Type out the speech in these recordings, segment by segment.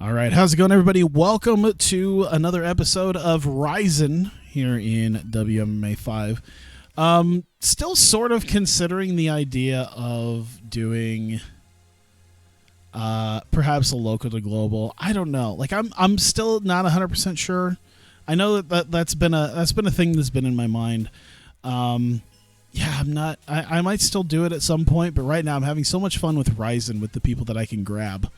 All right, how's it going, everybody? Welcome to another episode of Rizin here in WMMA 5. Still sort of considering the idea of doing perhaps a local to global. I don't know. Like I'm still not 100% sure. I know that's been a thing that's been in my mind. Yeah, I'm not. I might still do it at some point, but right now I'm having so much fun with Rizin with the people that I can grab.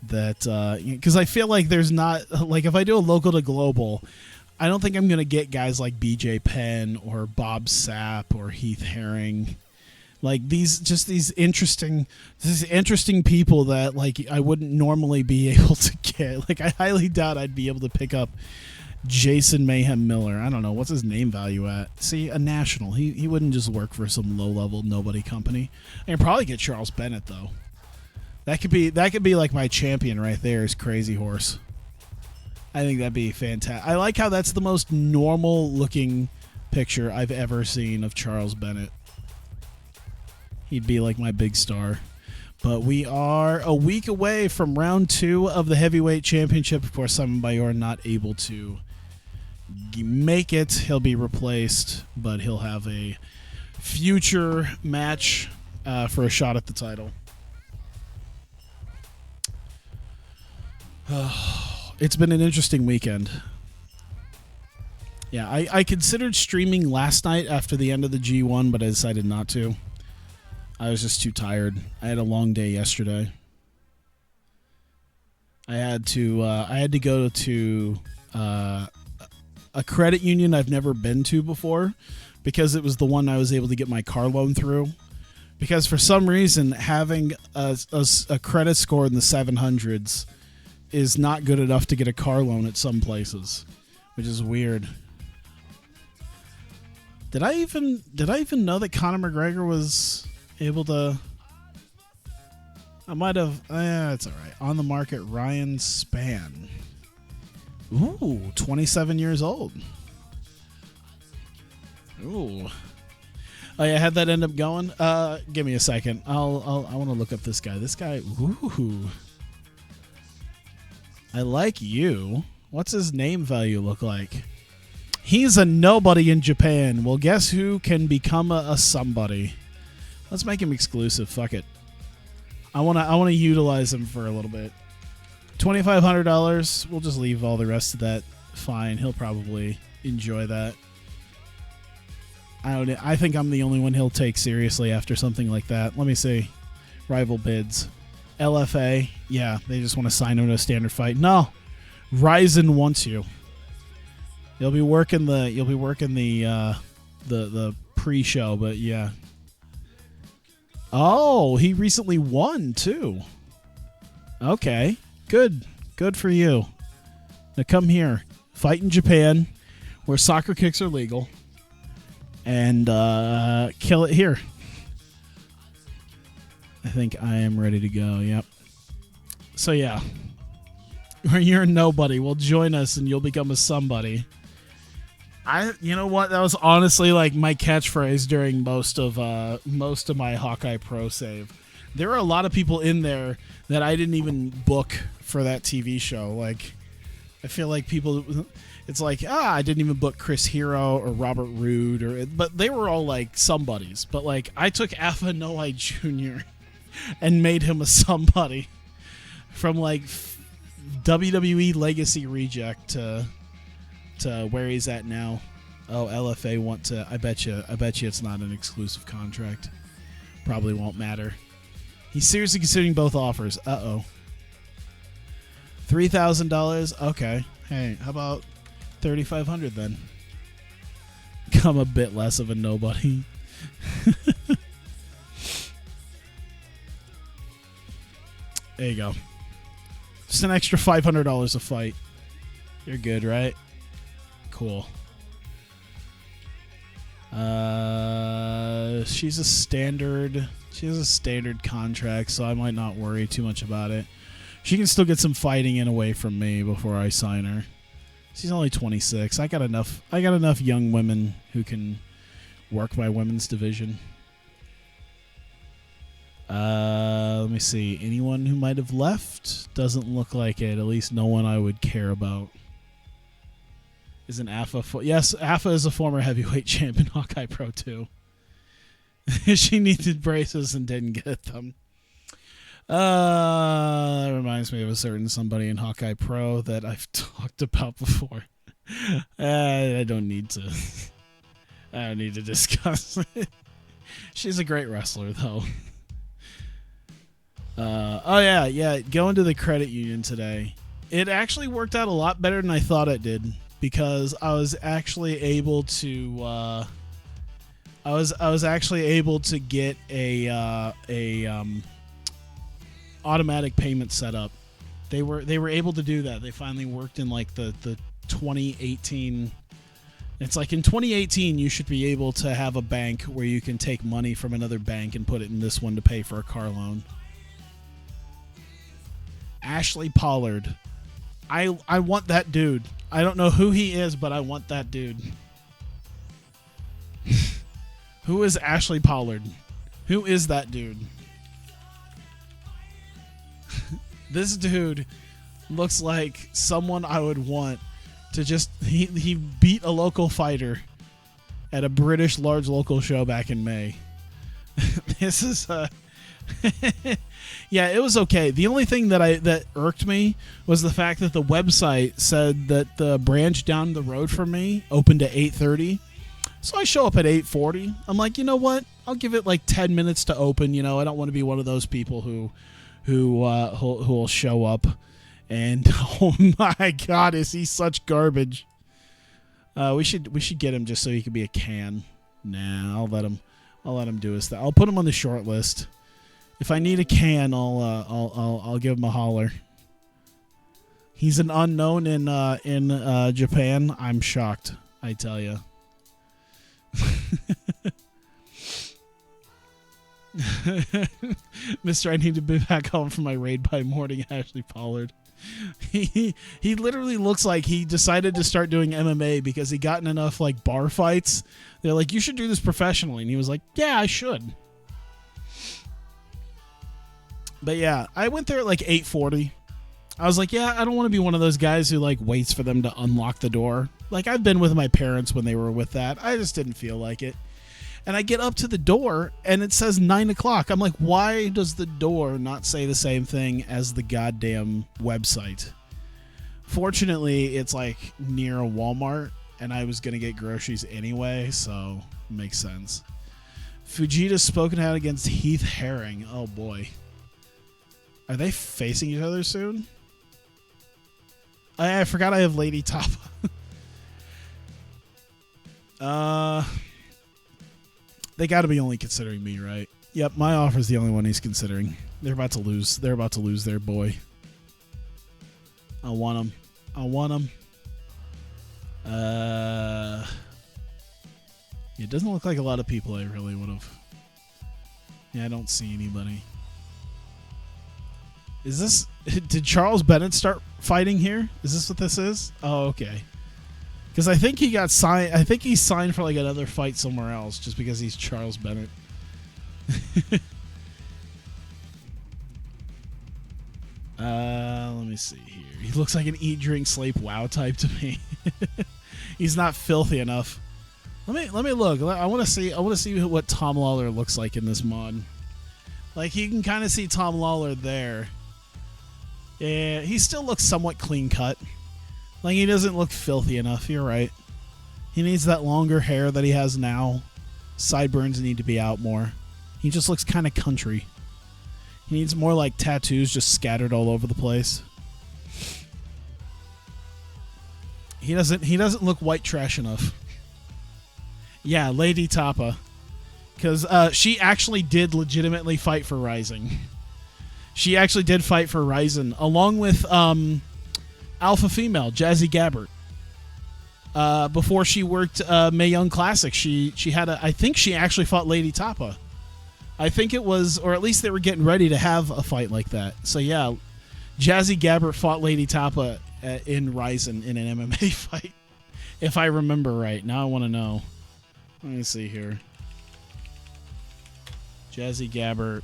That because I feel like there's not, like, if I do a local to global, I don't think I'm gonna get guys like BJ Penn or Bob Sapp or Heath Herring, like these interesting people that, like, I wouldn't normally be able to get. Like, I highly doubt I'd be able to pick up Jason Mayhem Miller. I don't know, what's his name value at. See, a national. He wouldn't just work for some low level nobody company. I can probably get Charles Bennett though. That could be like my champion right there, is Crazy Horse. I think that'd be fantastic. I like how that's the most normal looking picture I've ever seen of Charles Bennett. He'd be like my big star. But we are a week away from round 2 of the heavyweight championship. Of course, Simon Bayor not able to make it. He'll be replaced, but he'll have a future match for a shot at the title. It's been an interesting weekend. Yeah, I considered streaming last night after the end of the G1, but I decided not to. I was just too tired. I had a long day yesterday. I had to go to a credit union I've never been to before, because it was the one I was able to get my car loan through. Because for some reason, having a credit score in the 700s is not good enough to get a car loan at some places, which is weird. Did I even know that Conor McGregor was able to? I might have. It's all right. On the market, Ryan Spann. Ooh, 27 years old. Ooh. Oh yeah, how'd that end up going? Give me a second. I want to look up this guy. This guy. Ooh. I like you. What's his name value look like? He's a nobody in Japan. Well, guess who can become a somebody? Let's make him exclusive. Fuck it. I wanna utilize him for a little bit. $2,500. We'll just leave all the rest of that. Fine. He'll probably enjoy that. I think I'm the only one he'll take seriously after something like that. Let me see. Rival bids. LFA, yeah, they just want to sign him to a standard fight. No, Rizin wants you. You'll be working the pre-show, but yeah. Oh, he recently won too. Okay, good for you. Now come here, fight in Japan, where soccer kicks are legal, and kill it here. I think I am ready to go. Yep. So yeah, you're a nobody. Well, join us and you'll become a somebody. You know what? That was honestly like my catchphrase during most of my Hawkeye Pro save. There were a lot of people in there that I didn't even book for that TV show. Like, I feel like people. It's like, I didn't even book Chris Hero or Robert Roode, but they were all like somebodies. But like, I took Alpha Noai Jr. and made him a somebody, from like WWE Legacy Reject to where he's at now. Oh, LFA want to. I bet you it's not an exclusive contract. Probably won't matter. He's seriously considering both offers. $3,000. Okay. Hey, how about $3,500 then? Become a bit less of a nobody. There you go. Just an extra $500 a fight. You're good, right? Cool. She's a standard. She has a standard contract, so I might not worry too much about it. She can still get some fighting in away from me before I sign her. She's only 26. I got enough young women who can work my women's division. Let me see. Anyone who might have left? Doesn't look like it. At least no one I would care about. Is an Alpha? Yes, Alpha is a former heavyweight champion, Hawkeye Pro 2. She needed braces and didn't get them. That reminds me of a certain somebody in Hawkeye Pro that I've talked about before. I don't need to. I don't need to discuss it. She's a great wrestler, though. Oh yeah. Going to the credit union today. It actually worked out a lot better than I thought it did because I was actually able to. I was actually able to get a automatic payment set up. They were able to do that. They finally worked in like the 2018. It's like in 2018 you should be able to have a bank where you can take money from another bank and put it in this one to pay for a car loan. Ashley Pollard. I want that dude. I don't know who he is, but I want that dude. Who is Ashley Pollard? Who is that dude? This dude looks like someone I would want to just... He beat a local fighter at a British large local show back in May. This is... yeah, it was okay. The only thing that irked me was the fact that the website said that the branch down the road from me opened at 8:30. So I show up at 8:40. I'm like, you know what? I'll give it like 10 minutes to open. You know, I don't want to be one of those people who will show up and oh my God, is he such garbage? We should get him just so he could be a can. Nah, I'll let him do his thing. I'll put him on the short list. If I need a can, I'll give him a holler. He's an unknown in Japan. I'm shocked, I tell you. Mr. I need to be back home from my raid by morning. Ashley Pollard. He literally looks like he decided to start doing MMA because he got in enough like bar fights. They're like, you should do this professionally, and he was like, yeah, I should. But yeah, I went there at like 8:40. I was like, yeah, I don't want to be one of those guys who like waits for them to unlock the door. Like I've been with my parents when they were with that. I just didn't feel like it. And I get up to the door and it says 9 o'clock. I'm like, why does the door not say the same thing as the goddamn website? Fortunately, it's like near a Walmart and I was going to get groceries anyway, so it makes sense. Fujita's spoken out against Heath Herring. Oh boy. Are they facing each other soon? I forgot I have Lady Tapa. They got to be only considering me, right? Yep, my offer's the only one he's considering. They're about to lose. They're about to lose their boy. I want him. It doesn't look like a lot of people I really would have. Yeah, I don't see anybody. Is this... Did Charles Bennett start fighting here? Is this what this is? Oh, okay. Because I think he got signed... I think he signed for like another fight somewhere else just because he's Charles Bennett. Let me see here. He looks like an eat, drink, sleep, wow type to me. He's not filthy enough. Let me look. I want to see what Tom Lawler looks like in this mod. Like you can kind of see Tom Lawler there. Yeah, he still looks somewhat clean cut. Like he doesn't look filthy enough. You're right. He needs that longer hair that he has now. Sideburns need to be out more. He just looks kind of country. He needs more like tattoos just scattered all over the place. He doesn't look white trash enough. Yeah, Lady Tapa. Because she actually did legitimately fight for Rizin. She actually did fight for Rizin, along with alpha female, Jazzy Gabbert. Before she worked Mae Young Classic, she had I think she actually fought Lady Tapa. I think it was, or at least they were getting ready to have a fight like that. So yeah, Jazzy Gabbert fought Lady Tapa in Rizin in an MMA fight, if I remember right. Now I want to know. Let me see here. Jazzy Gabbert.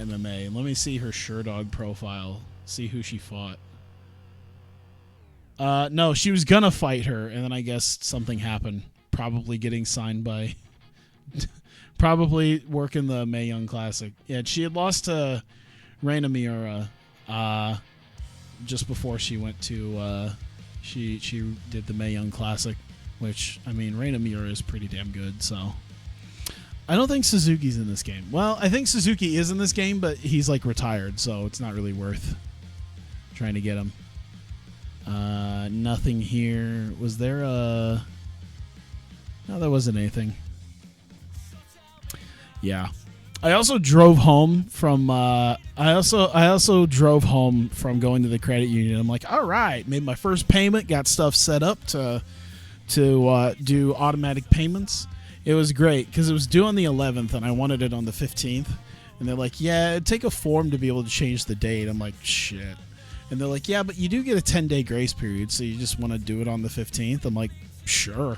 WMMA. Let me see her Sherdog profile. See who she fought. No, she was gonna fight her, and then I guess something happened. Probably getting signed by... probably working the Mae Young Classic. Yeah, she had lost to Reina Miura just before she went to... She did the Mae Young Classic, which, I mean, Reina Miura is pretty damn good, so... I don't think Suzuki's in this game. Well, I think Suzuki is in this game, but he's, like, retired, so it's not really worth trying to get him. Nothing here. Was there a... No, there wasn't anything. Yeah. I also drove home from I also drove home from going to the credit union. I'm like, all right, made my first payment, got stuff set up to do automatic payments. It was great because it was due on the 11th and I wanted it on the 15th. And they're like, yeah, it'd take a form to be able to change the date. I'm like, shit. And they're like, yeah, but you do get a 10-day grace period, so you just want to do it on the 15th? I'm like, sure.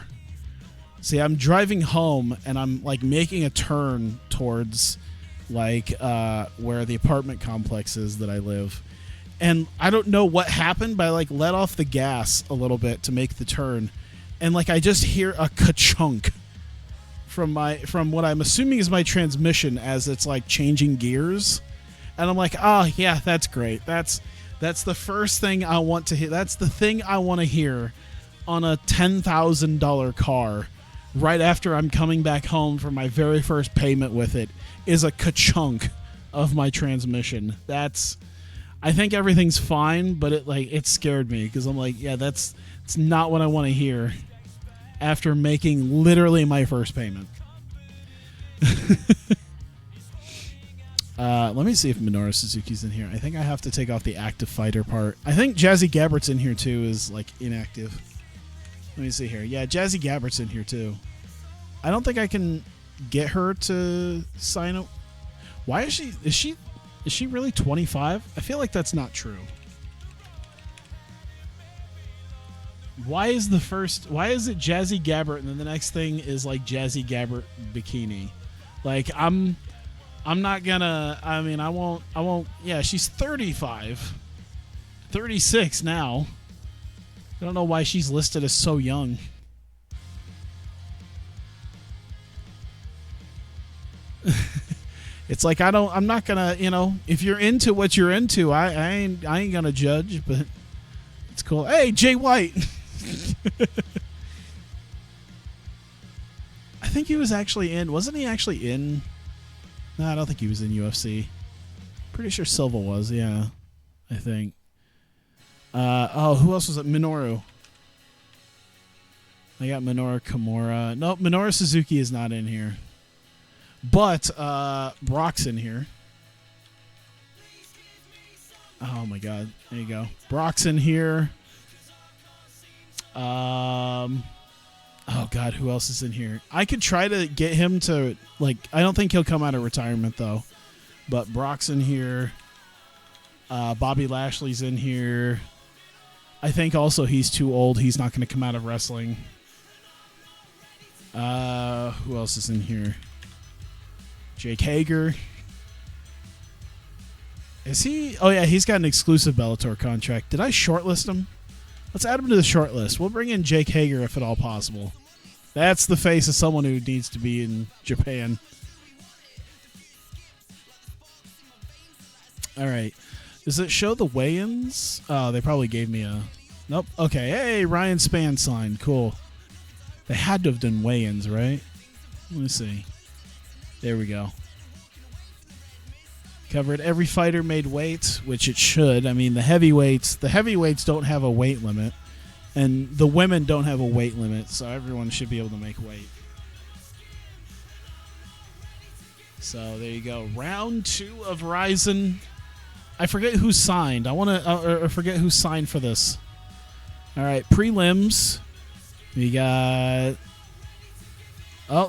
See, I'm driving home, and I'm, like, making a turn towards, like, where the apartment complex is that I live. And I don't know what happened, but I, like, let off the gas a little bit to make the turn. And, like, I just hear a ka-chunk from what I'm assuming is my transmission as it's, like, changing gears. And I'm like, oh, yeah, that's great. That's the first thing I want to hear. That's the thing I want to hear on a $10,000 car right after I'm coming back home for my very first payment with it is a ka-chunk of my transmission. I think everything's fine, but it scared me because I'm like, yeah, it's not what I want to hear after making literally my first payment. Let me see if Minoru Suzuki's in here. I think I have to take off the active fighter part. I think Jazzy Gabbert's in here too, is like inactive. Let me see here. Yeah, Jazzy Gabbert's in here too. I don't think I can get her to sign up. Why is she really 25? I feel like that's not true. Why is it Jazzy Gabbert and then the next thing is like Jazzy Gabbert bikini? Like I'm not gonna, I mean, I won't, yeah, she's 35, 36 now. I don't know why she's listed as so young. It's like, I'm not gonna, if you're into what you're into, I ain't gonna judge, but it's cool. Hey, Jay White. I think he was wasn't he actually in? No, I don't think he was in UFC. Pretty sure Silva was, yeah. I think. Who else was it? Minoru. I got Minoru Kimura. Nope, Minoru Suzuki is not in here. But Brock's in here. Oh my god. There you go. Brock's in here. Oh god, who else is in here? I could try to get him to, like, I don't think he'll come out of retirement though. But Brock's in here. Bobby Lashley's in here. I think also he's too old. He's not going to come out of wrestling. Who else is in here? Jake Hager. Is he? Oh yeah, he's got an exclusive Bellator contract. Did I shortlist him? Let's add him to the short list. We'll bring in Jake Hager if at all possible. That's the face of someone who needs to be in Japan. All right. Does it show the weigh-ins? Oh, they probably gave me a... Nope. Okay. Hey, Ryan Spann signed. Cool. They had to have done weigh-ins, right? Let me see. There we go. Covered every fighter made weight, which it should. I mean, the heavyweights don't have a weight limit, and the women don't have a weight limit, so everyone should be able to make weight. So there you go. Round 2 of Rizin. I forget who signed. I forget who signed for this. All right, prelims. We got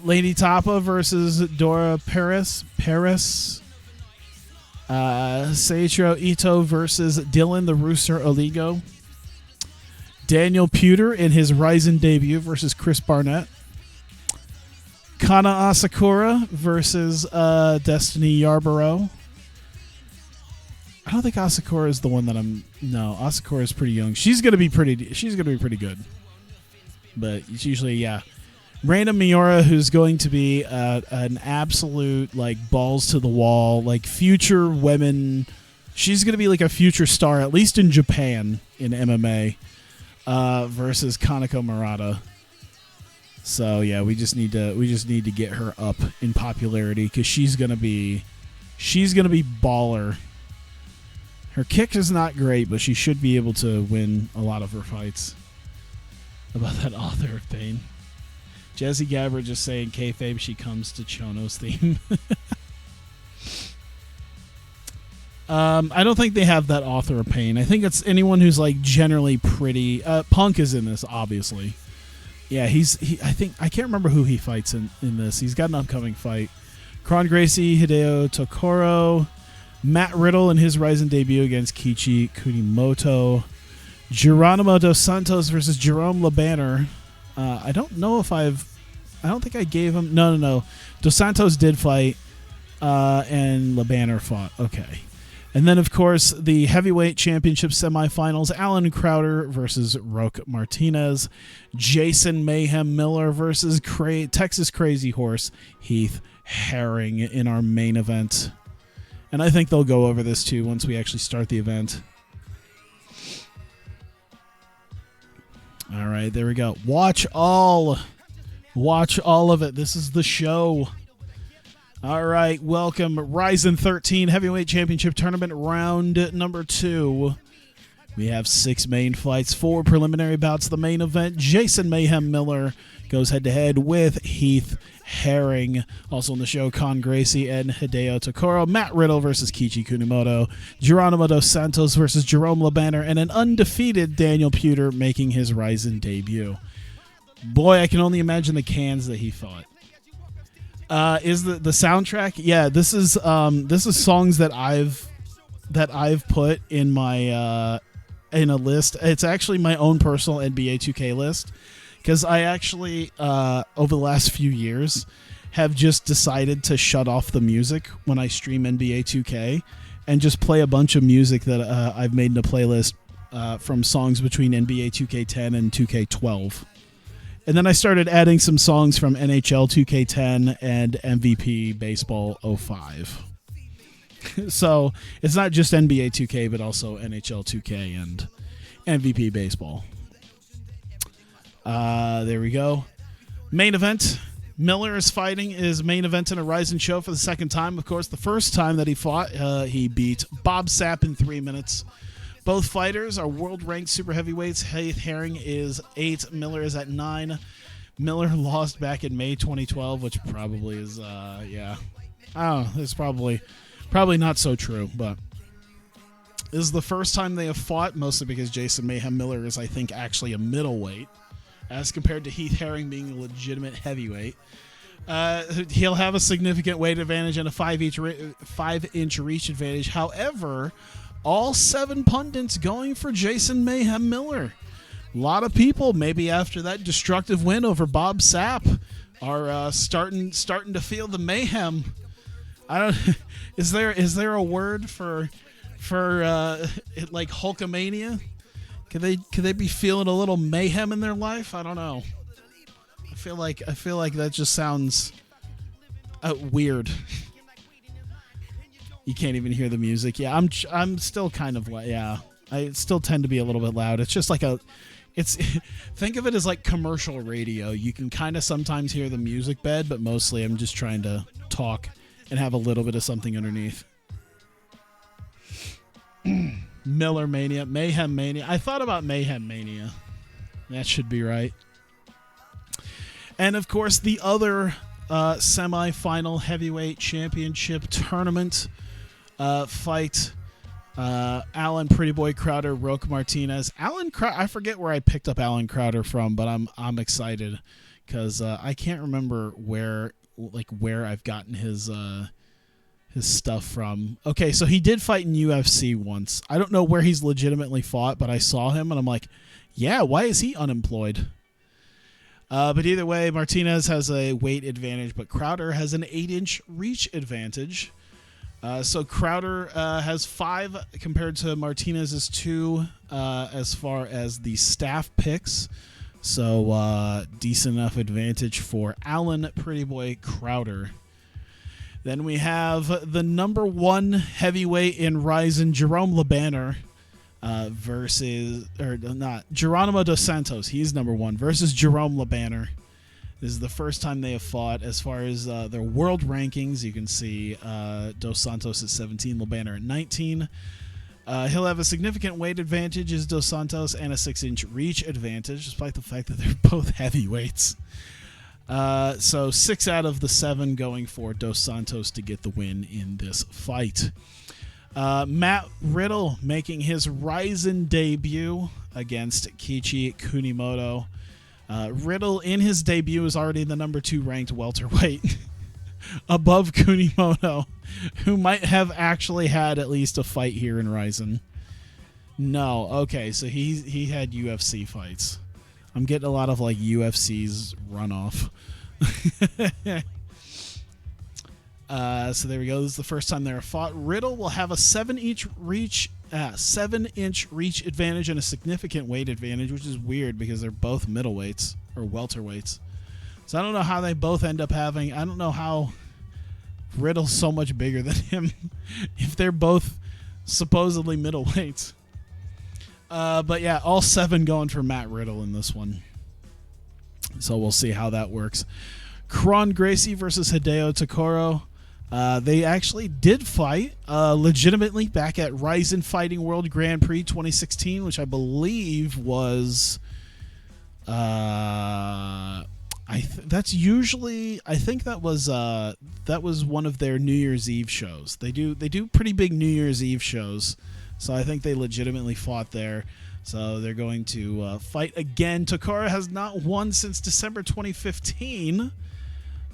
Lady Tapa versus Dora Paris. Seiichiro Ito versus Dylan the Rooster Oligo. Daniel Puder in his Rizin debut versus Chris Barnett. Kana Asakura versus Destiny Yarborough. I don't think Asakura is the one that I'm. No, Asakura is pretty young. She's gonna be pretty good. But it's usually Reina Miura, who's going to be an absolute like balls to the wall, like future women. She's gonna be like a future star, at least in Japan in MMA, versus Kaneko Murata. So yeah, we just need to get her up in popularity because she's gonna be baller. Her kick is not great, but she should be able to win a lot of her fights. About that author of pain. Jesse Gabbard just saying kayfabe, she comes to Chono's theme. I don't think they have that author of pain. I think it's anyone who's like generally pretty. Punk is in this, obviously. Yeah, I think I can't remember who he fights in this. He's got an upcoming fight. Kron Gracie, Hideo Tokoro, Matt Riddle in his Rizin debut against Kichi Kunimoto, Geronimo Dos Santos versus Jerome LeBanner. I don't think I gave him. No. Dos Santos did fight, and LeBanner fought. Okay. And then, of course, the heavyweight championship semifinals, Alan Crowder versus Roque Martinez, Jason Mayhem Miller versus Texas Crazy Horse Heath Herring in our main event. And I think they'll go over this, too, once we actually start the event. All right, there we go. Watch all of it. This is the show. All right, welcome. Rizin 13 Heavyweight Championship Tournament round number 2. We have 6 main fights, 4 preliminary bouts. The main event, Jason Mayhem Miller goes head-to-head with Heath Herring. Also on the show, Con Gracie and Hideo Tokoro. Matt Riddle versus Kichi Kunimoto. Geronimo Dos Santos versus Jerome LeBanner. And an undefeated Daniel Puder making his Rizin debut. Boy, I can only imagine the cans that he fought. Is the soundtrack? Yeah, this is songs that I've put in my in a list. It's actually my own personal NBA 2K list because I actually over the last few years have just decided to shut off the music when I stream NBA 2K and just play a bunch of music that I've made in a playlist from songs between NBA 2K10 and 2K12. And then I started adding some songs from NHL 2K10 and MVP Baseball 05. So it's not just NBA 2K, but also NHL 2K and MVP Baseball. There we go. Main event. Miller is fighting his main event in a Rizin show for the second time. Of course, the first time that he fought, he beat Bob Sapp in 3 minutes. Both fighters are world-ranked super heavyweights. Heath Herring is 8. Miller is at 9. Miller lost back in May 2012, which probably is, I don't know. It's probably not so true, but this is the first time they have fought, mostly because Jason Mayhem Miller is, I think, actually a middleweight, as compared to Heath Herring being a legitimate heavyweight. He'll have a significant weight advantage and a 5-inch reach advantage. However, all 7 pundits going for Jason Mayhem Miller. A lot of people, maybe after that destructive win over Bob Sapp, are starting to feel the mayhem. I don't. Is there a word for like Hulkamania? Could they be feeling a little mayhem in their life? I don't know. I feel like that just sounds weird. You can't even hear the music. Yeah, I'm still kind of I still tend to be a little bit loud. It's just like think of it as like commercial radio. You can kind of sometimes hear the music bed, but mostly I'm just trying to talk and have a little bit of something underneath. Miller Mania, Mayhem Mania. I thought about Mayhem Mania. That should be right. And of course, the other semi-final heavyweight championship tournament fight. Alan Pretty Boy Crowder, Roque Martinez. I forget where I picked up Alan Crowder from, but I'm excited because I can't remember where I've gotten his stuff from. Okay, so he did fight in UFC once. I don't know where he's legitimately fought, but I saw him and I'm like, yeah, why is he unemployed? But either way, Martinez has a weight advantage, but Crowder has an 8-inch reach advantage. So Crowder has 5 compared to Martinez's 2 as far as the staff picks. So decent enough advantage for Alan Pretty Boy Crowder. Then we have the number 1 heavyweight in Rizin, Jerome LeBanner, versus, or not, Geronimo Dos Santos. He's number 1 versus Jerome LeBanner. This is the first time they have fought. As far as their world rankings, you can see Dos Santos at 17, LeBanner at 19. He'll have a significant weight advantage as Dos Santos and a 6-inch reach advantage, despite the fact that they're both heavyweights. So 6 out of the 7 going for Dos Santos to get the win in this fight. Matt Riddle making his Rizin debut against Kichi Kunimoto. Riddle in his debut is already the number 2 ranked welterweight above Kunimoto, who might have actually had at least a fight here in Rizin. No, okay, so he had UFC fights. I'm getting a lot of like UFC's runoff. So there we go. This is the first time they're fought. Riddle will have a 7-inch reach advantage and a significant weight advantage, which is weird because they're both middleweights or welterweights. So I don't know how they both end up having. I don't know how Riddle's so much bigger than him if they're both supposedly middleweights. But yeah, all 7 going for Matt Riddle in this one. So we'll see how that works. Kron Gracie versus Hideo Takoro. They actually did fight legitimately back at Rizin Fighting World Grand Prix 2016, which I believe was I think that was one of their New Year's Eve shows. They do pretty big New Year's Eve shows, so I think they legitimately fought there. So they're going to fight again. Takara has not won since December 2015,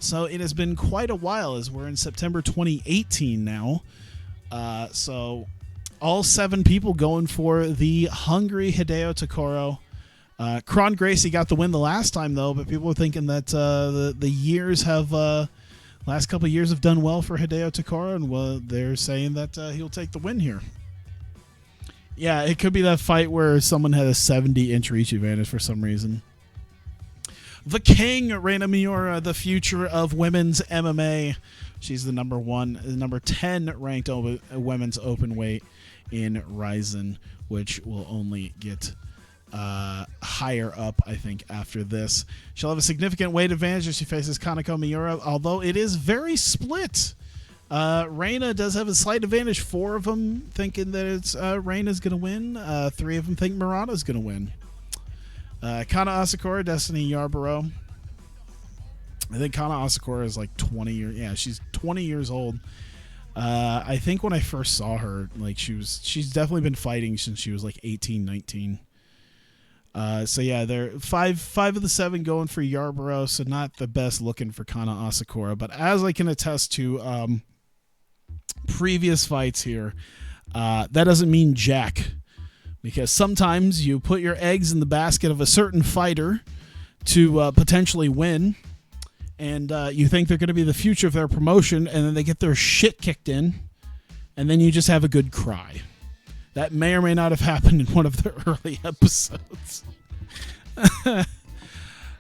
so it has been quite a while, as we're in September 2018 now. So all 7 people going for the hungry Hideo Takoro. Kron Gracie got the win the last time, though, but people are thinking that the years have last couple of years have done well for Hideo Takoro, and they're saying that he'll take the win here. Yeah, it could be that fight where someone had a 70-inch reach advantage for some reason. The King, Reina Miura, the future of women's MMA. She's the number 10 ranked women's open weight in Rizin, which will only get higher up, I think, after this. She'll have a significant weight advantage as she faces Kaneko Miura, although it is very split. Reina does have a slight advantage. 4 of them thinking that it's Reina's going to win. 3 of them think Murata's going to win. Kana Asakura, Destiny Yarborough. I think Kana Asakura is like 20 years. Yeah, she's 20 years old. I think when I first saw her, like she's definitely been fighting since she was like 18, 19. So yeah, they're five of the 7 going for Yarborough, so not the best looking for Kana Asakura. But as I can attest to previous fights here, that doesn't mean jack, because sometimes you put your eggs in the basket of a certain fighter to potentially win, and you think they're going to be the future of their promotion, and then they get their shit kicked in, and then you just have a good cry. That may or may not have happened in one of the early episodes.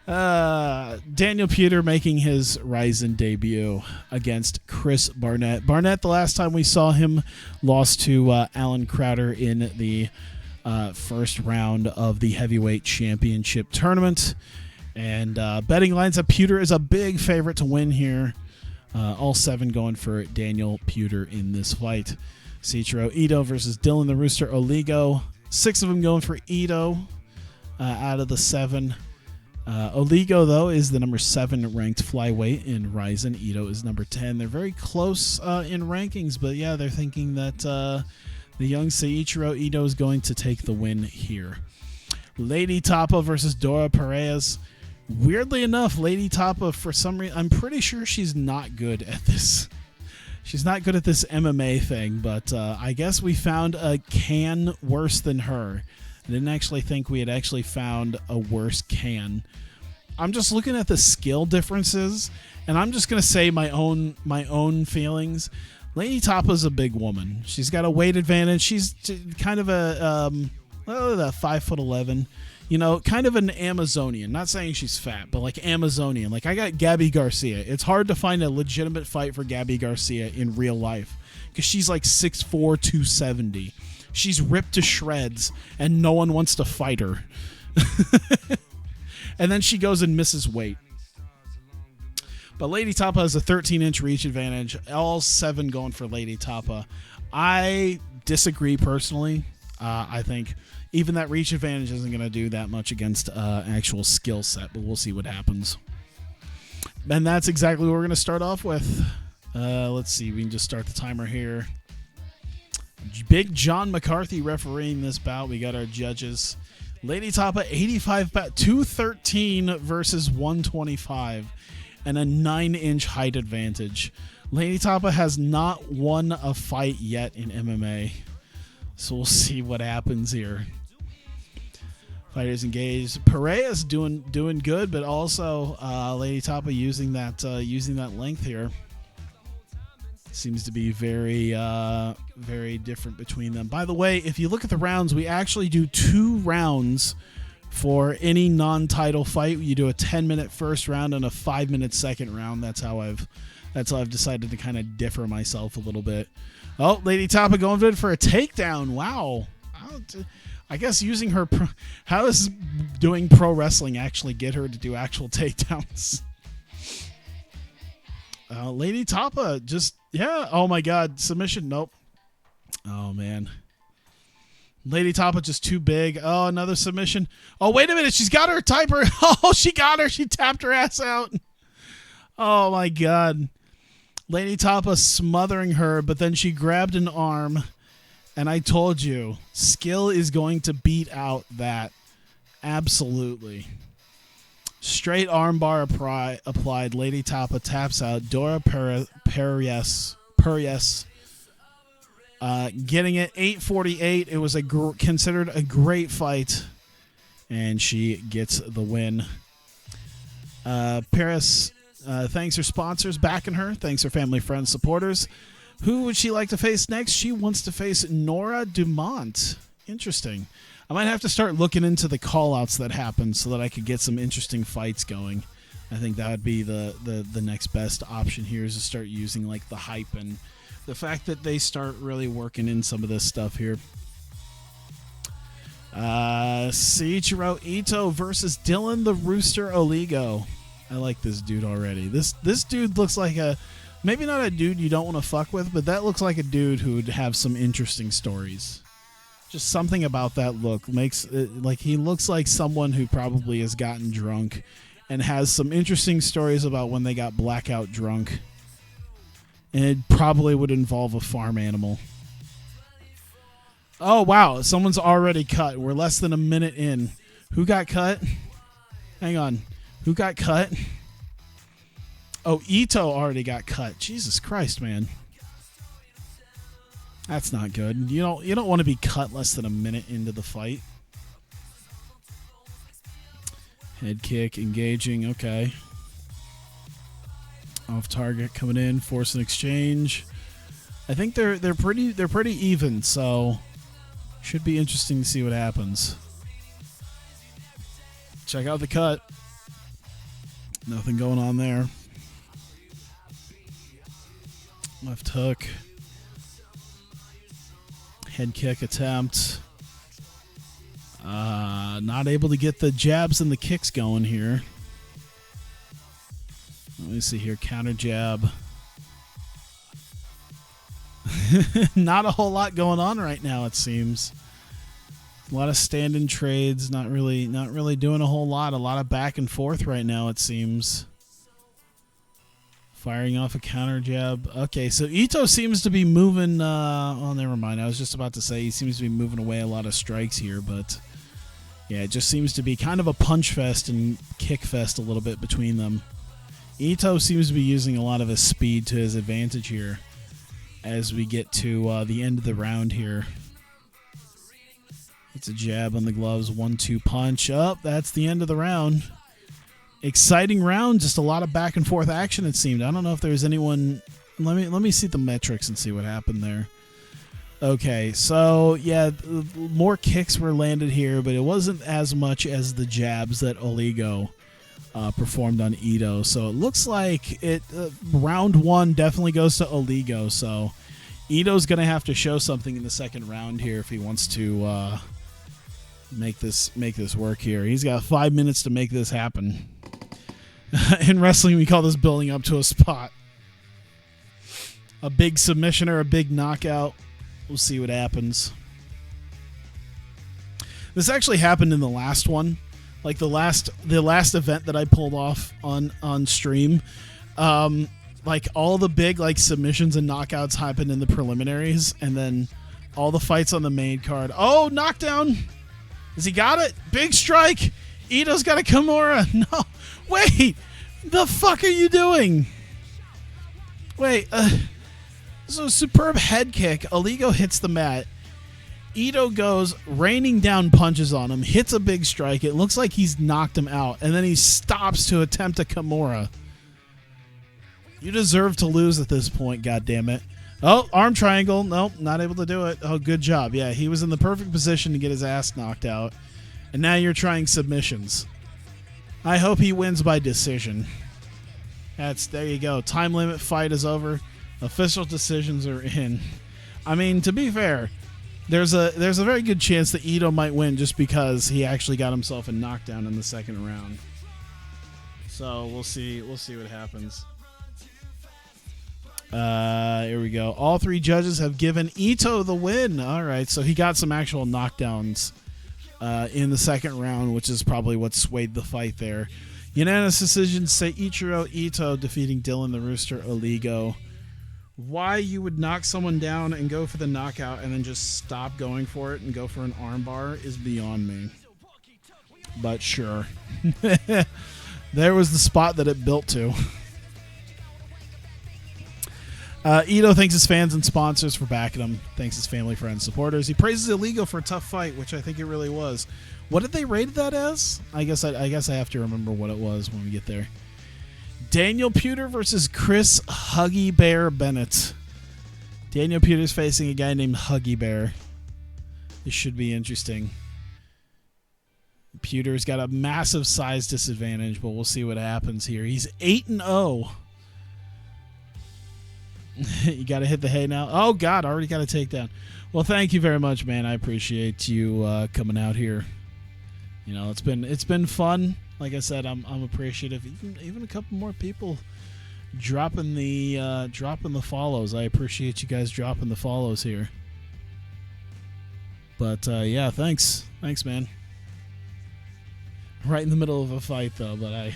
Daniel Puder making his Rizin debut against Chris Barnett. Barnett, the last time we saw him, lost to Alan Crowder in the first round of the heavyweight championship tournament. And betting lines that Puder is a big favorite to win here. All 7 going for Daniel Puder in this fight. Seichiro Ito versus Dylan the Rooster Oligo. 6 of them going for Ito out of the 7. Oligo, though, is the number 7 ranked flyweight in Rizin. Ito is number 10. They're very close in rankings, but yeah, they're thinking that the young Seichiro Ito is going to take the win here. Lady Tapa versus Dora Perez. Weirdly enough, Lady Tapa, for some reason, I'm pretty sure she's not good at this. She's not good at this MMA thing, but I guess we found a can worse than her. I didn't actually think we had actually found a worse can. I'm just looking at the skill differences, and I'm just going to say my own feelings. Lady Tapa's a big woman. She's got a weight advantage. She's kind of a 5'11", kind of an Amazonian. Not saying she's fat, but like Amazonian. Like I got Gabby Garcia. It's hard to find a legitimate fight for Gabby Garcia in real life because she's like 6'4", 270. She's ripped to shreds, and no one wants to fight her. And then she goes and misses weight. But Lady Tapa has a 13-inch reach advantage. All 7 going for Lady Tapa. I disagree personally. I think even that reach advantage isn't going to do that much against actual skill set, but we'll see what happens. And that's exactly what we're going to start off with. Let's see. We can just start the timer here. Big John McCarthy refereeing this bout. We got our judges. Lady Tapa, 85 pounds, 213 versus 125, and a 9-inch height advantage. Lady Tapa has not won a fight yet in MMA, so we'll see what happens here. Fighters engaged. Pereira's doing good, but also Lady Tapa using that length here. Seems to be very, very different between them. By the way, if you look at the rounds, we actually do 2 rounds for any non-title fight. You do a 10-minute first round and a 5-minute second round. That's how I've decided to kind of differ myself a little bit. Oh, Lady Tapa going for a takedown. Wow. I guess using her. How does doing pro wrestling actually get her to do actual takedowns? Lady Tapa just, oh my God, submission, nope. Oh man. Lady Tapa just too big. Oh, another submission. Oh, wait a minute, she's got her typer. Oh, she got her. She tapped her ass out. Oh my God. Lady Tapa smothering her, but then she grabbed an arm, and I told you, skill is going to beat out that. Absolutely. Straight armbar applied. Lady Tapa taps out. Dora Perez getting it 8:48. It was considered a great fight, and she gets the win. Perez thanks her sponsors backing her. Thanks her family, friends, supporters. Who would she like to face next? She wants to face Nora Dumont. Interesting. I might have to start looking into the call-outs that happen so that I could get some interesting fights going. I think that would be the next best option here, is to start using like the hype and the fact that they start really working in some of this stuff here. Seiichiro Ito versus Dylan the Rooster Oligo. I like this dude already. This dude looks like maybe not a dude you don't want to fuck with, but that looks like a dude who would have some interesting stories. Just something about that look makes it like he looks like someone who probably has gotten drunk and has some interesting stories about when they got blackout drunk. And it probably would involve a farm animal. Oh, wow. Someone's already cut. We're less than a minute in. Who got cut? Hang on. Who got cut? Oh, Ito already got cut. Jesus Christ, man. That's not good. You don't want to be cut less than a minute into the fight. Head kick, engaging. Okay. Off target coming in, force an exchange. I think they're pretty even, so should be interesting to see what happens. Check out the cut. Nothing going on there. Left hook. Head kick attempt. Not able to get the jabs and the kicks going here. Let me see here. Counter jab. Not a whole lot going on right now, it seems. A lot of stand-in trades. Not really doing a whole lot. A lot of back and forth right now, it seems. Firing off a counter jab. Okay, so Ito seems to be moving. Oh, never mind. I was just about to say he seems to be moving away a lot of strikes here, but yeah, it just seems to be kind of a punch fest and kick fest a little bit between them. Ito seems to be using a lot of his speed to his advantage here as we get to the end of the round here. It's a jab on the gloves. 1-2 punch. Up. That's the end of the round. Exciting round. Just a lot of back and forth action, it seemed. I don't know if there was anyone Let me see the metrics and see what happened there. Okay, so yeah, more kicks were landed here, but it wasn't as much as the jabs that Oligo performed on Ito. So it looks like it round 1 definitely goes to Oligo. So Ito's gonna have to show something in the second round here if he wants to make this work here. He's got 5 minutes to make this happen. In wrestling, we call this building up to a spot. A big submission or a big knockout. We'll see what happens. This actually happened in the last one, like the last event that I pulled off on stream. Like all the big like submissions and knockouts happened in the preliminaries, and then all the fights on the main card. Oh, knockdown! Has he got it? Big strike! Ito's got a Kimura. No, wait, the fuck are you doing? Wait, so superb head kick. Oligo hits the mat. Ito goes raining down punches on him, hits a big strike. It looks like he's knocked him out, and then he stops to attempt a Kimura. You deserve to lose at this point, goddammit. Oh, arm triangle. Nope, not able to do it. Oh, good job. Yeah, he was in the perfect position to get his ass knocked out, and now you're trying submissions. I hope he wins by decision. There you go. Time limit fight is over. Official decisions are in. I mean, to be fair, there's a very good chance that Ito might win just because he actually got himself a knockdown in the second round. So we'll see what happens. Here we go. All 3 judges have given Ito the win. All right, so he got some actual knockdowns in the second round, which is probably what swayed the fight there. Unanimous decision, Seiichiro Ito defeating Dylan the Rooster Oligo. Why you would knock someone down and go for the knockout and then just stop going for it and go for an armbar is beyond me. But sure. There was the spot that it built to. Ito thanks his fans and sponsors for backing him. Thanks his family, friends, supporters. He praises Oligo for a tough fight, which I think it really was. What did they rate that as? I guess I have to remember what it was when we get there. Daniel Puder versus Chris Huggy Bear Bennett. Daniel Puder's facing a guy named Huggy Bear. This should be interesting. Puder's got a massive size disadvantage, but we'll see what happens here. He's 8-0. You got to hit the hay now. Oh, God, already got a takedown. Well, thank you very much, man. I appreciate you coming out here. You know, it's been fun. Like I said, I'm appreciative. Even a couple more people dropping the follows. I appreciate you guys dropping the follows here. But yeah, thanks, man. Right in the middle of a fight though, but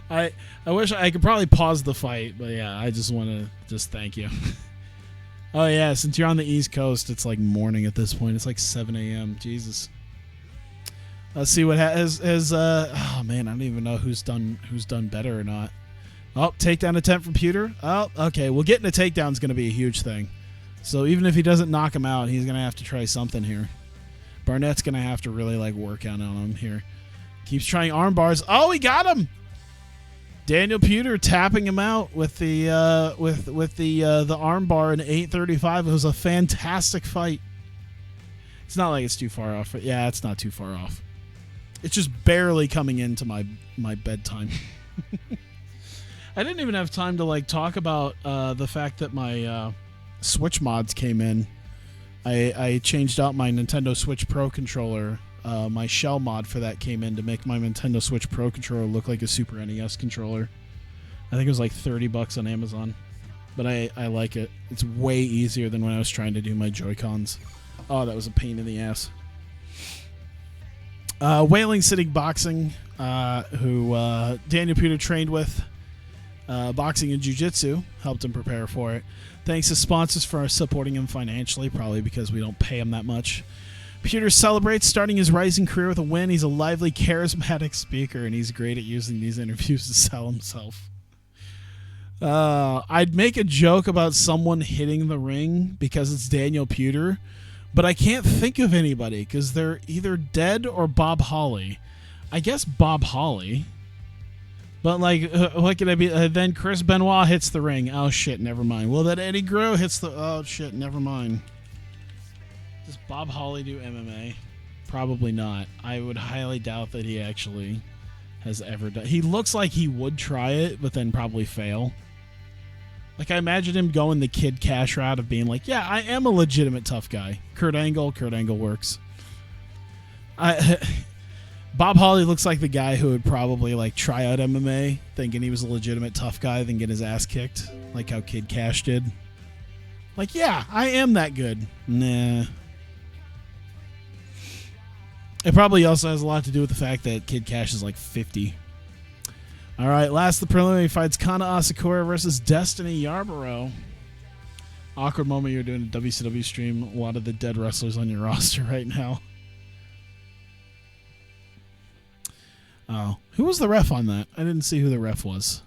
I wish I could probably pause the fight, but yeah, I just want to thank you. Oh yeah, since you're on the East Coast, it's like morning at this point. It's like 7 a.m. Jesus. Let's see what has. Oh man, I don't even know who's done better or not. Oh, takedown attempt from Puder. Oh, okay. Well, getting a takedown is going to be a huge thing. So even if he doesn't knock him out, he's going to have to try something here. Barnett's going to have to really like work out on him here. Keeps trying arm bars. Oh, he got him. Daniel Puder tapping him out with the arm bar in 8:35. It was a fantastic fight. It's not like it's too far off. Yeah, it's not too far off. It's just barely coming into my bedtime. I didn't even have time to like talk about the fact that my Switch mods came in. I changed out my Nintendo Switch Pro controller. My shell mod for that came in to make my Nintendo Switch Pro controller look like a Super NES controller. I think it was like $30 on Amazon. But I like it. It's way easier than when I was trying to do my Joy-Cons. Oh, that was a pain in the ass. Whaling City Boxing, who Daniel Puder trained with. Boxing and Jiu-Jitsu, helped him prepare for it. Thanks to sponsors for supporting him financially, probably because we don't pay him that much. Puder celebrates starting his rising career with a win. He's a lively, charismatic speaker, and he's great at using these interviews to sell himself. I'd make a joke about someone hitting the ring because it's Daniel Puder, but I can't think of anybody because they're either dead or Bob Holly. I guess Bob Holly. But, like, what could I be? Then Chris Benoit hits the ring. Oh, shit, never mind. Well, then Eddie Guerrero hits the... Oh, shit, never mind. Does Bob Holly do MMA? Probably not. I would highly doubt that he actually has ever done... He looks like he would try it, but then probably fail. Like, I imagine him going the Kid Cash route of being like, yeah, I am a legitimate tough guy. Kurt Angle works. Bob Holly looks like the guy who would probably like try out MMA thinking he was a legitimate tough guy, then get his ass kicked, like how Kid Cash did. Like, yeah, I am that good. Nah. It probably also has a lot to do with the fact that Kid Cash is like 50. All right, last of the preliminary fights, Kana Asakura versus Destiny Yarborough. Awkward moment, you're doing a WCW stream. A lot of the dead wrestlers on your roster right now. Oh, who was the ref on that? I didn't see who the ref was.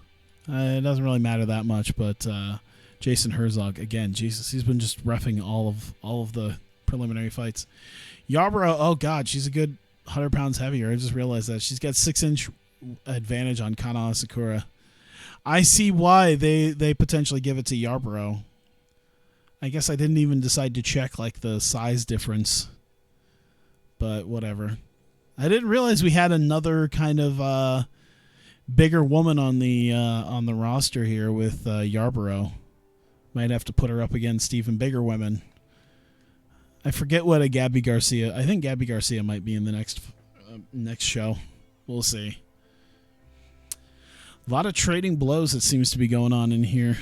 It doesn't really matter that much, but Jason Herzog again. Jesus, he's been just reffing all of the preliminary fights. Yarborough, oh god, she's a good 100 pounds heavier. I just realized that she's got 6-inch advantage on Kana Asakura. I see why they potentially give it to Yarborough. I guess I didn't even decide to check like the size difference, but whatever. I didn't realize we had another kind of bigger woman on the roster here with Yarborough. Might have to put her up against even bigger women. I forget what a Gabby Garcia. I think Gabby Garcia might be in the next show. We'll see. A lot of trading blows that seems to be going on in here.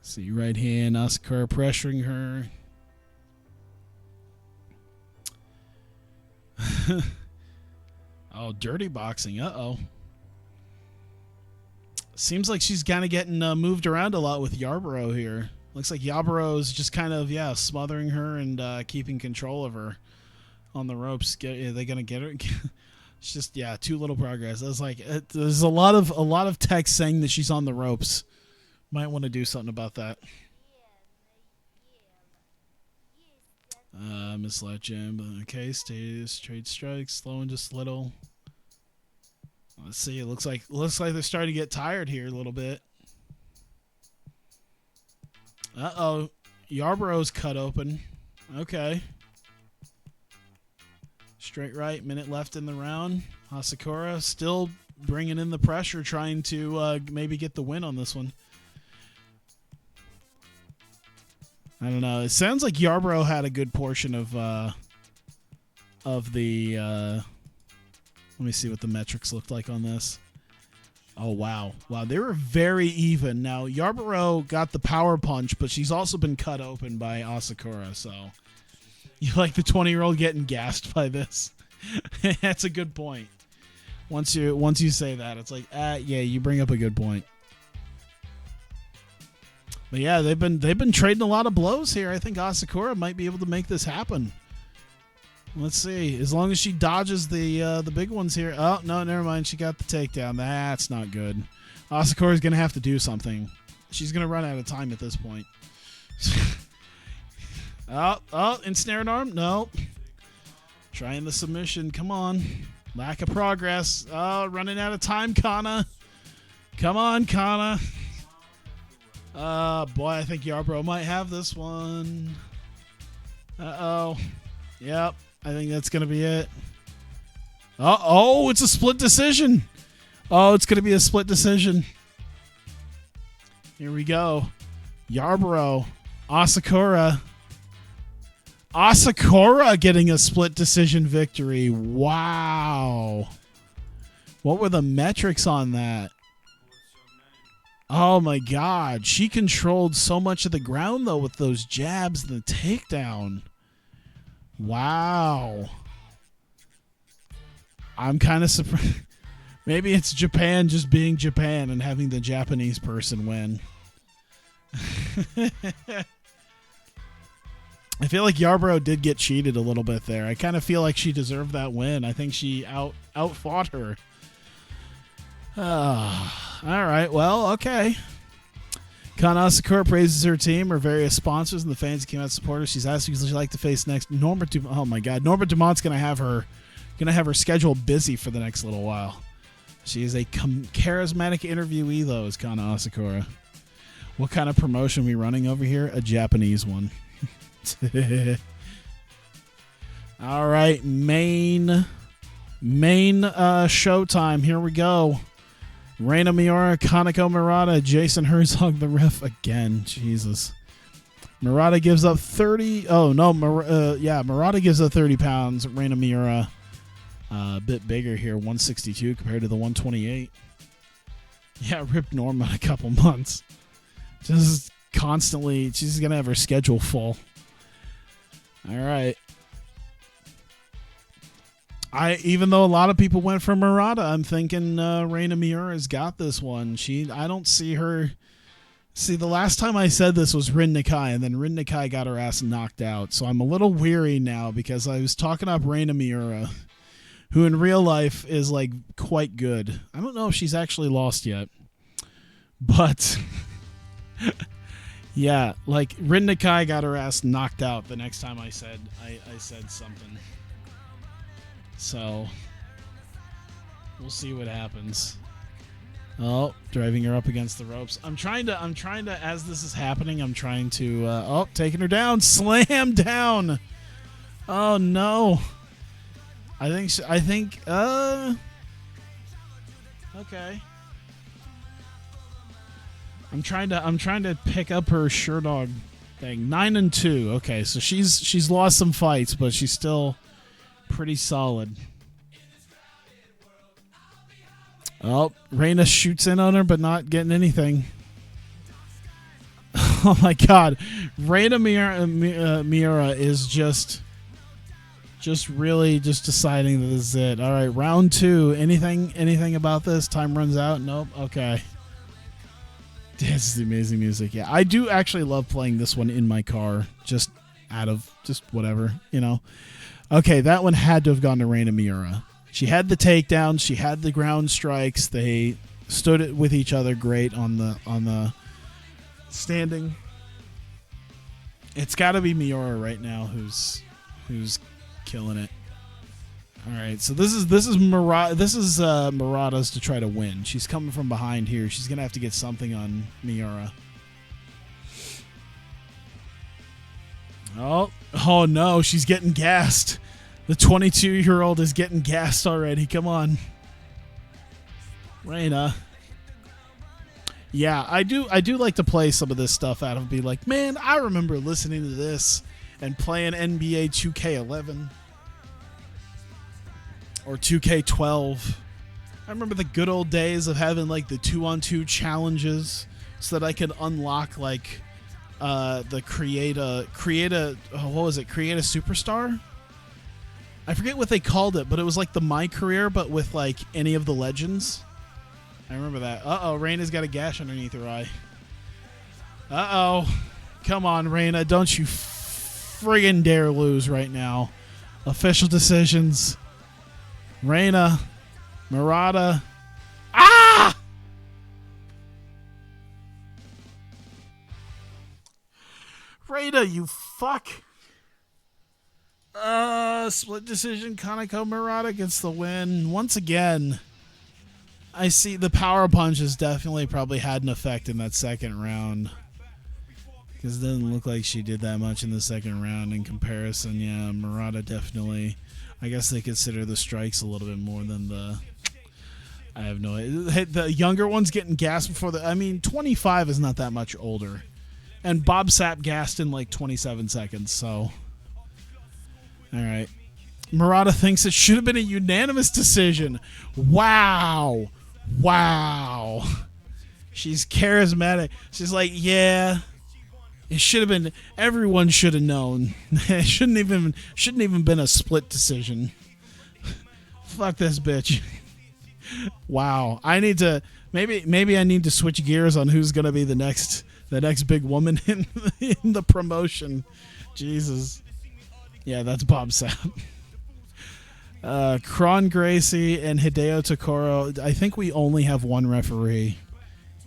See, right hand, Asakura pressuring her. Oh, dirty boxing. Uh-oh. Seems like she's kind of getting moved around a lot with Yarborough here. Looks like Yarborough is just kind of, smothering her and keeping control of her on the ropes. Are they going to get her? It's just, too little progress. I was like, there's a lot of text saying that she's on the ropes. Might want to do something about that. Misled Jim. Okay, status, trade strikes, slowing just a little. Let's see. It looks like they're starting to get tired here a little bit. Uh-oh. Yarborough's cut open. Okay. Straight right. Minute left in the round. Asakura still bringing in the pressure, trying to maybe get the win on this one. I don't know. It sounds like Yarborough had a good portion of the. Let me see what the metrics looked like on this. Oh wow, they were very even. Now Yarborough got the power punch, but she's also been cut open by Asakura. So you like the 20-year-old getting gassed by this? That's a good point. Once you say that, it's like you bring up a good point. But yeah, they've been trading a lot of blows here. I think Asakura might be able to make this happen. Let's see. As long as she dodges the big ones here. Oh, no, never mind. She got the takedown. That's not good. Asakura's going to have to do something. She's going to run out of time at this point. Ensnared arm? No. Trying the submission. Come on. Lack of progress. Oh, running out of time, Kana. Come on, Kana. Boy, I think Yarborough might have this one. Uh-oh. Yep, I think that's going to be it. Oh, it's a split decision. Oh, it's going to be a split decision. Here we go. Yarborough. Asakura. Asakura getting a split decision victory. Wow. What were the metrics on that? Oh my god, she controlled so much of the ground though with those jabs and the takedown. Wow. I'm kind of surprised. Maybe it's Japan just being Japan and having the Japanese person win. I feel like Yarborough did get cheated a little bit there. I kind of feel like she deserved that win. I think she outfought her. All right, well, okay. Kana Asakura praises her team, her various sponsors, and the fans that came out to support her. She's asked who she'd like to face next. Norbert Dumont. Oh my God, Norbert Dumont's gonna have her schedule busy for the next little while. She is a charismatic interviewee, though, is Kana Asakura. What kind of promotion are we running over here? A Japanese one. All right, main showtime. Here we go. Reina Miura, Kaneko Murata, Jason Herzog, the ref again. Jesus. Murata gives up 30. Oh, no. Murata gives up 30 pounds. Reina Miura a bit bigger here, 162 compared to the 128. Yeah, ripped Norma a couple months. Just constantly, she's going to have her schedule full. All right. Even though a lot of people went for Murata, I'm thinking Reina Miura's got this one. I don't see her. See, the last time I said this was Rin Nakai, and then Rin Nakai got her ass knocked out. So I'm a little weary now because I was talking up Reina Miura, who in real life is like quite good. I don't know if she's actually lost yet, but yeah, like Rin Nakai got her ass knocked out the next time I said something. So we'll see what happens. Oh, driving her up against the ropes. I'm trying to, as this is happening, I'm trying to, taking her down. Slam down. Oh, no. I think, okay. I'm trying to pick up her Sherdog thing. 9-2. Okay, so she's lost some fights, but she's still pretty solid. Oh, Reina shoots in on her, but not getting anything. Oh my God, Reina Miura is just really deciding that this is it. All right, round 2. Anything about this? Time runs out. Nope. Okay. This is the amazing music. Yeah, I do actually love playing this one in my car, just out of just whatever, you know. Okay, that one had to have gone to Reina Miura. She had the takedowns. She had the ground strikes. They stood it with each other great on the standing. It's got to be Miura right now who's killing it. All right, so this is Murata's to try to win. She's coming from behind here. She's gonna have to get something on Miura. Oh no, she's getting gassed. The 22-year-old is getting gassed already. Come on, Reina. Yeah, I do like to play some of this stuff out and be like, man, I remember listening to this and playing NBA 2K11 or 2K12. I remember the good old days of having like the 2-on-2 challenges so that I could unlock like the create a superstar. I forget what they called it, but it was like the My Career, but with like any of the legends. I remember that. Uh-oh, Reina's got a gash underneath her eye. Uh-oh. Come on, Reina. Don't you friggin' dare lose right now. Official decisions. Reina. Murata. Ah! Reina, you fuck. Split decision. Kaneko Murata gets the win. Once again, I see the power punches definitely probably had an effect in that second round. Because it doesn't look like she did that much in the second round in comparison. Yeah, Murata definitely. I guess they consider the strikes a little bit more than the... I have no idea. The younger one's getting gassed before the... I mean, 25 is not that much older. And Bob Sapp gassed in like 27 seconds, so... All right. Murata thinks it should have been a unanimous decision. Wow. Wow. She's charismatic. She's like, yeah, it should have been. Everyone should have known. It shouldn't even been a split decision. Fuck this bitch. Wow. I need to maybe I need to switch gears on who's gonna be the next big woman in the promotion. Jesus. Yeah, that's Bob Sapp. Kron Gracie and Hideo Tokoro. I think we only have one referee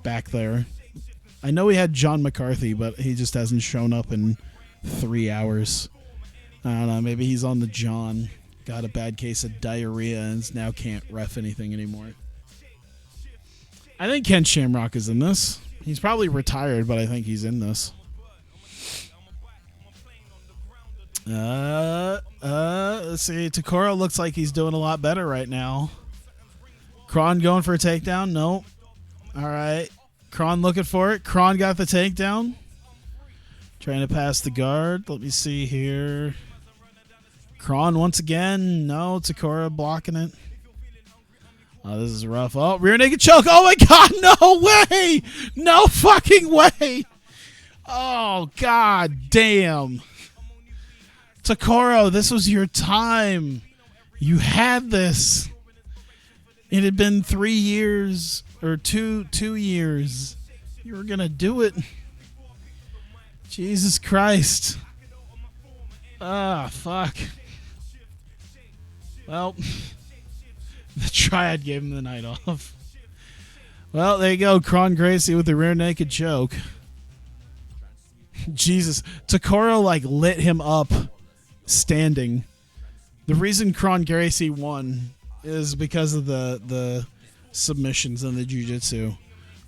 back there. I know we had John McCarthy, but he just hasn't shown up in 3 hours. I don't know. Maybe he's on the John. Got a bad case of diarrhea and now can't ref anything anymore. I think Ken Shamrock is in this. He's probably retired, but I think he's in this. Let's see. Takoro looks like he's doing a lot better right now. Kron going for a takedown? Nope. All right. Kron looking for it. Kron got the takedown. Trying to pass the guard. Let me see here. Kron once again. No, Takoro blocking it. Oh, this is rough. Oh, rear naked choke. Oh, my God. No way. No fucking way. Oh, God damn. Takoro, this was your time. You had this. It had been 3 years or two years. You were going to do it. Jesus Christ. Ah, fuck. Well, the Triad gave him the night off. Well, there you go. Kron Gracie with the rear naked choke. Jesus. Takoro, like, lit him up standing. The reason Kron Gracie won is because of the submissions and the jiu-jitsu,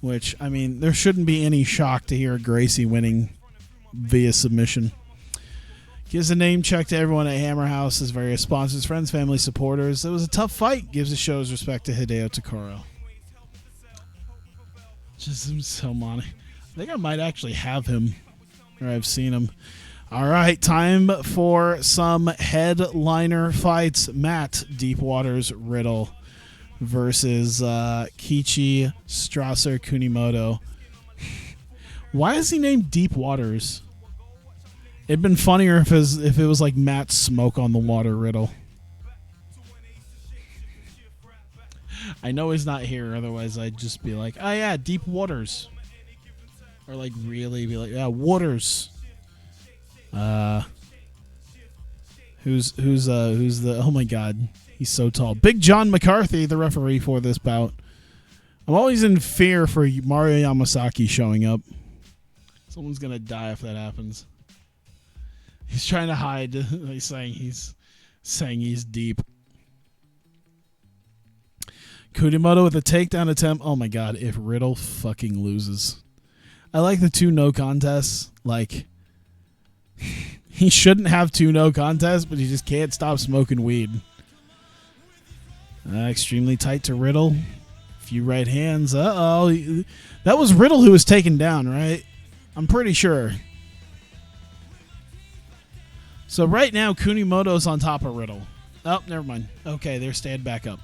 which, I mean, there shouldn't be any shock to hear Gracie winning via submission. Gives a name check to everyone at Hammer House, his various sponsors, friends, family, supporters. It was a tough fight. Gives the show's respect to Hideo Takoro. Just so money. I think I might actually have him, or I've seen him. All right, time for some headliner fights. Matt Deepwaters Riddle versus Kichi Strasser Kunimoto. Why is he named Deepwaters? It'd been funnier if it was like Matt Smoke on the Water Riddle. I know he's not here, otherwise I'd just be like, oh yeah, Deep Waters. Or like really be like, yeah, Waters. Who's the, oh my God, he's so tall. Big John McCarthy, the referee for this bout. I'm always in fear for Mario Yamasaki showing up. Someone's gonna die if that happens. He's trying to hide. He's saying he's deep. Kunimoto with a takedown attempt. Oh my God, if Riddle fucking loses. I like the 2 no contests. Like, he shouldn't have 2 no contests, but he just can't stop smoking weed. Extremely tight to Riddle. Few right hands. Uh-oh. That was Riddle who was taken down, right? I'm pretty sure. So right now, Kunimoto's on top of Riddle. Oh, never mind. Okay, they're staying back up.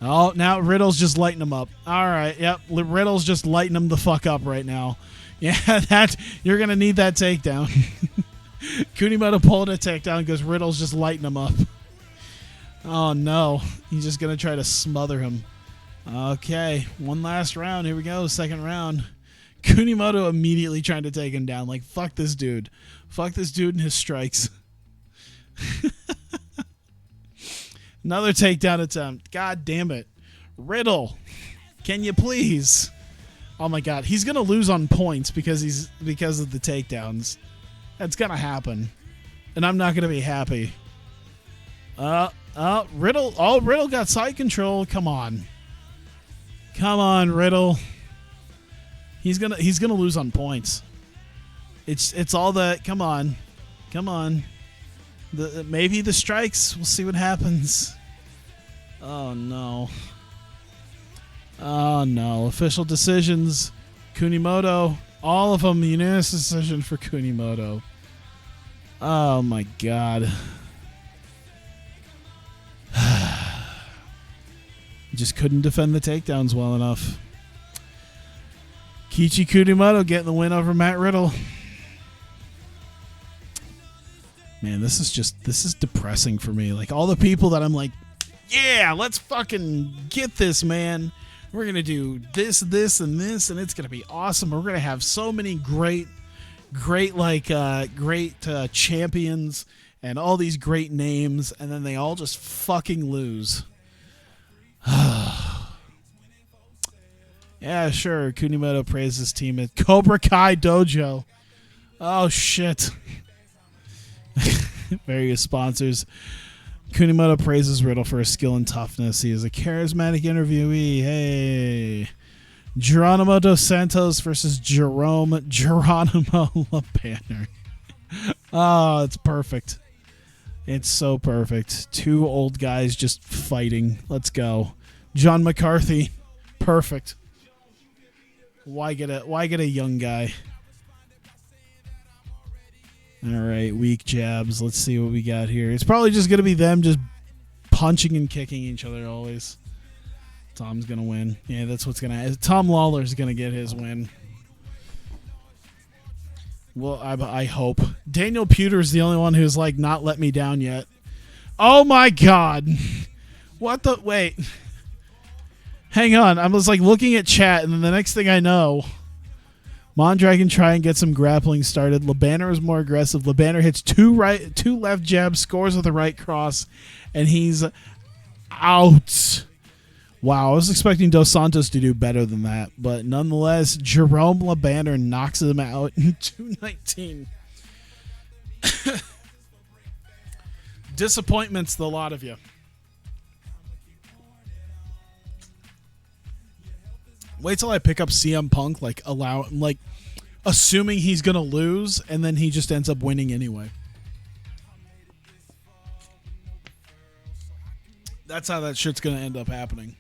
Oh, now Riddle's just lighting him up. All right, yep. Riddle's just lighting him the fuck up right now. Yeah, you're going to need that takedown. Kunimoto pulled a takedown because Riddle's just lighting him up. Oh, no. He's just going to try to smother him. Okay, one last round. Here we go, second round. Kunimoto immediately trying to take him down. Like, fuck this dude. Fuck this dude and his strikes. Another takedown attempt. God damn it. Riddle, can you please? Oh my God, he's gonna lose on points because of the takedowns. That's gonna happen, and I'm not gonna be happy. Riddle. Oh, Riddle got side control. Come on, Riddle. He's gonna lose on points. It's all that. Come on. Maybe the strikes. We'll see what happens. Oh no. Official decisions. Kunimoto. All of them unanimous decision for Kunimoto. Oh my God. Just couldn't defend the takedowns well enough. Kichi Kunimoto getting the win over Matt Riddle. Man, this is depressing for me. Like, all the people that I'm like, yeah, let's fucking get this, man. We're going to do this, and this, and it's going to be awesome. We're going to have so many great champions and all these great names, and then they all just fucking lose. Yeah, sure. Kunimoto praised his team at Cobra Kai Dojo. Oh, shit. Various sponsors. Kunimoto praises Riddle for his skill and toughness. He is a charismatic interviewee. Hey. Geronimo Dos Santos versus Geronimo LeBanner. Oh, it's perfect. It's so perfect. Two old guys just fighting. Let's go. John McCarthy. Perfect. Why get a young guy? All right, weak jabs. Let's see what we got here. It's probably just going to be them just punching and kicking each other always. Tom's going to win. Yeah, that's what's going to happen. Tom Lawler's going to get his win. Well, I hope. Daniel Puder is the only one who's like not let me down yet. Oh my God. What the? Wait. Hang on. I was like looking at chat, and then the next thing I know, Mondragon try and get some grappling started. LeBanner is more aggressive. LeBanner hits two left jabs, scores with a right cross, and he's out. Wow, I was expecting Dos Santos to do better than that, but nonetheless, Jerome LeBanner knocks him out in 2:19. Disappointments, the lot of you. Wait till I pick up CM Punk, assuming he's gonna lose, and then he just ends up winning anyway. That's how that shit's gonna end up happening.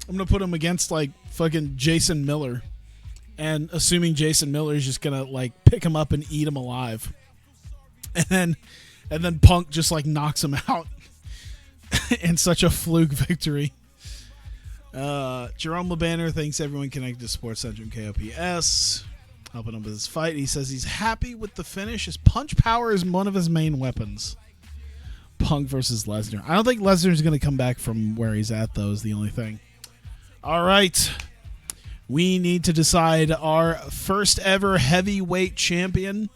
I'm gonna put him against like fucking Jason Miller, and assuming Jason Miller is just gonna like pick him up and eat him alive, and then Punk just like knocks him out in such a fluke victory. Jerome LeBanner thanks everyone connected to Sports Center and KOPS, helping him with his fight. He says he's happy with the finish. His punch power is one of his main weapons. Punk versus Lesnar. I don't think Lesnar's going to come back from where he's at, though, is the only thing. All right. We need to decide our first ever heavyweight champion.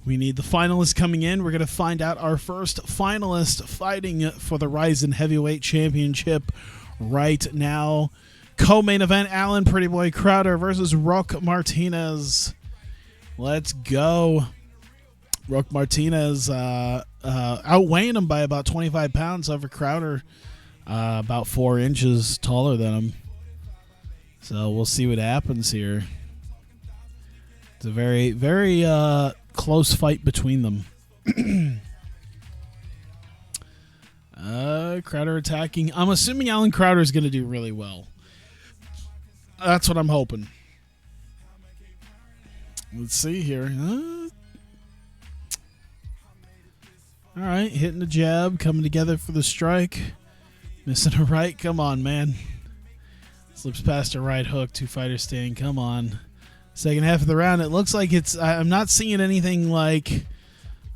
We need the finalists coming in. We're going to find out our first finalist fighting for the Rizin Heavyweight Championship right now. Co-main event, Alan Pretty Boy Crowder versus Roque Martinez. Let's go. Roque Martinez outweighing him by about 25 pounds over Crowder, about 4 inches taller than him. So we'll see what happens here. It's a very, very close fight between them. Crowder attacking. I'm assuming Alan Crowder is going to do really well. That's what I'm hoping. Let's see here. All right, hitting the jab, coming together for the strike. Missing a right. Come on, man. Slips past a right hook. Two fighters staying. Come on. Second half of the round, it looks like it's... I'm not seeing anything like...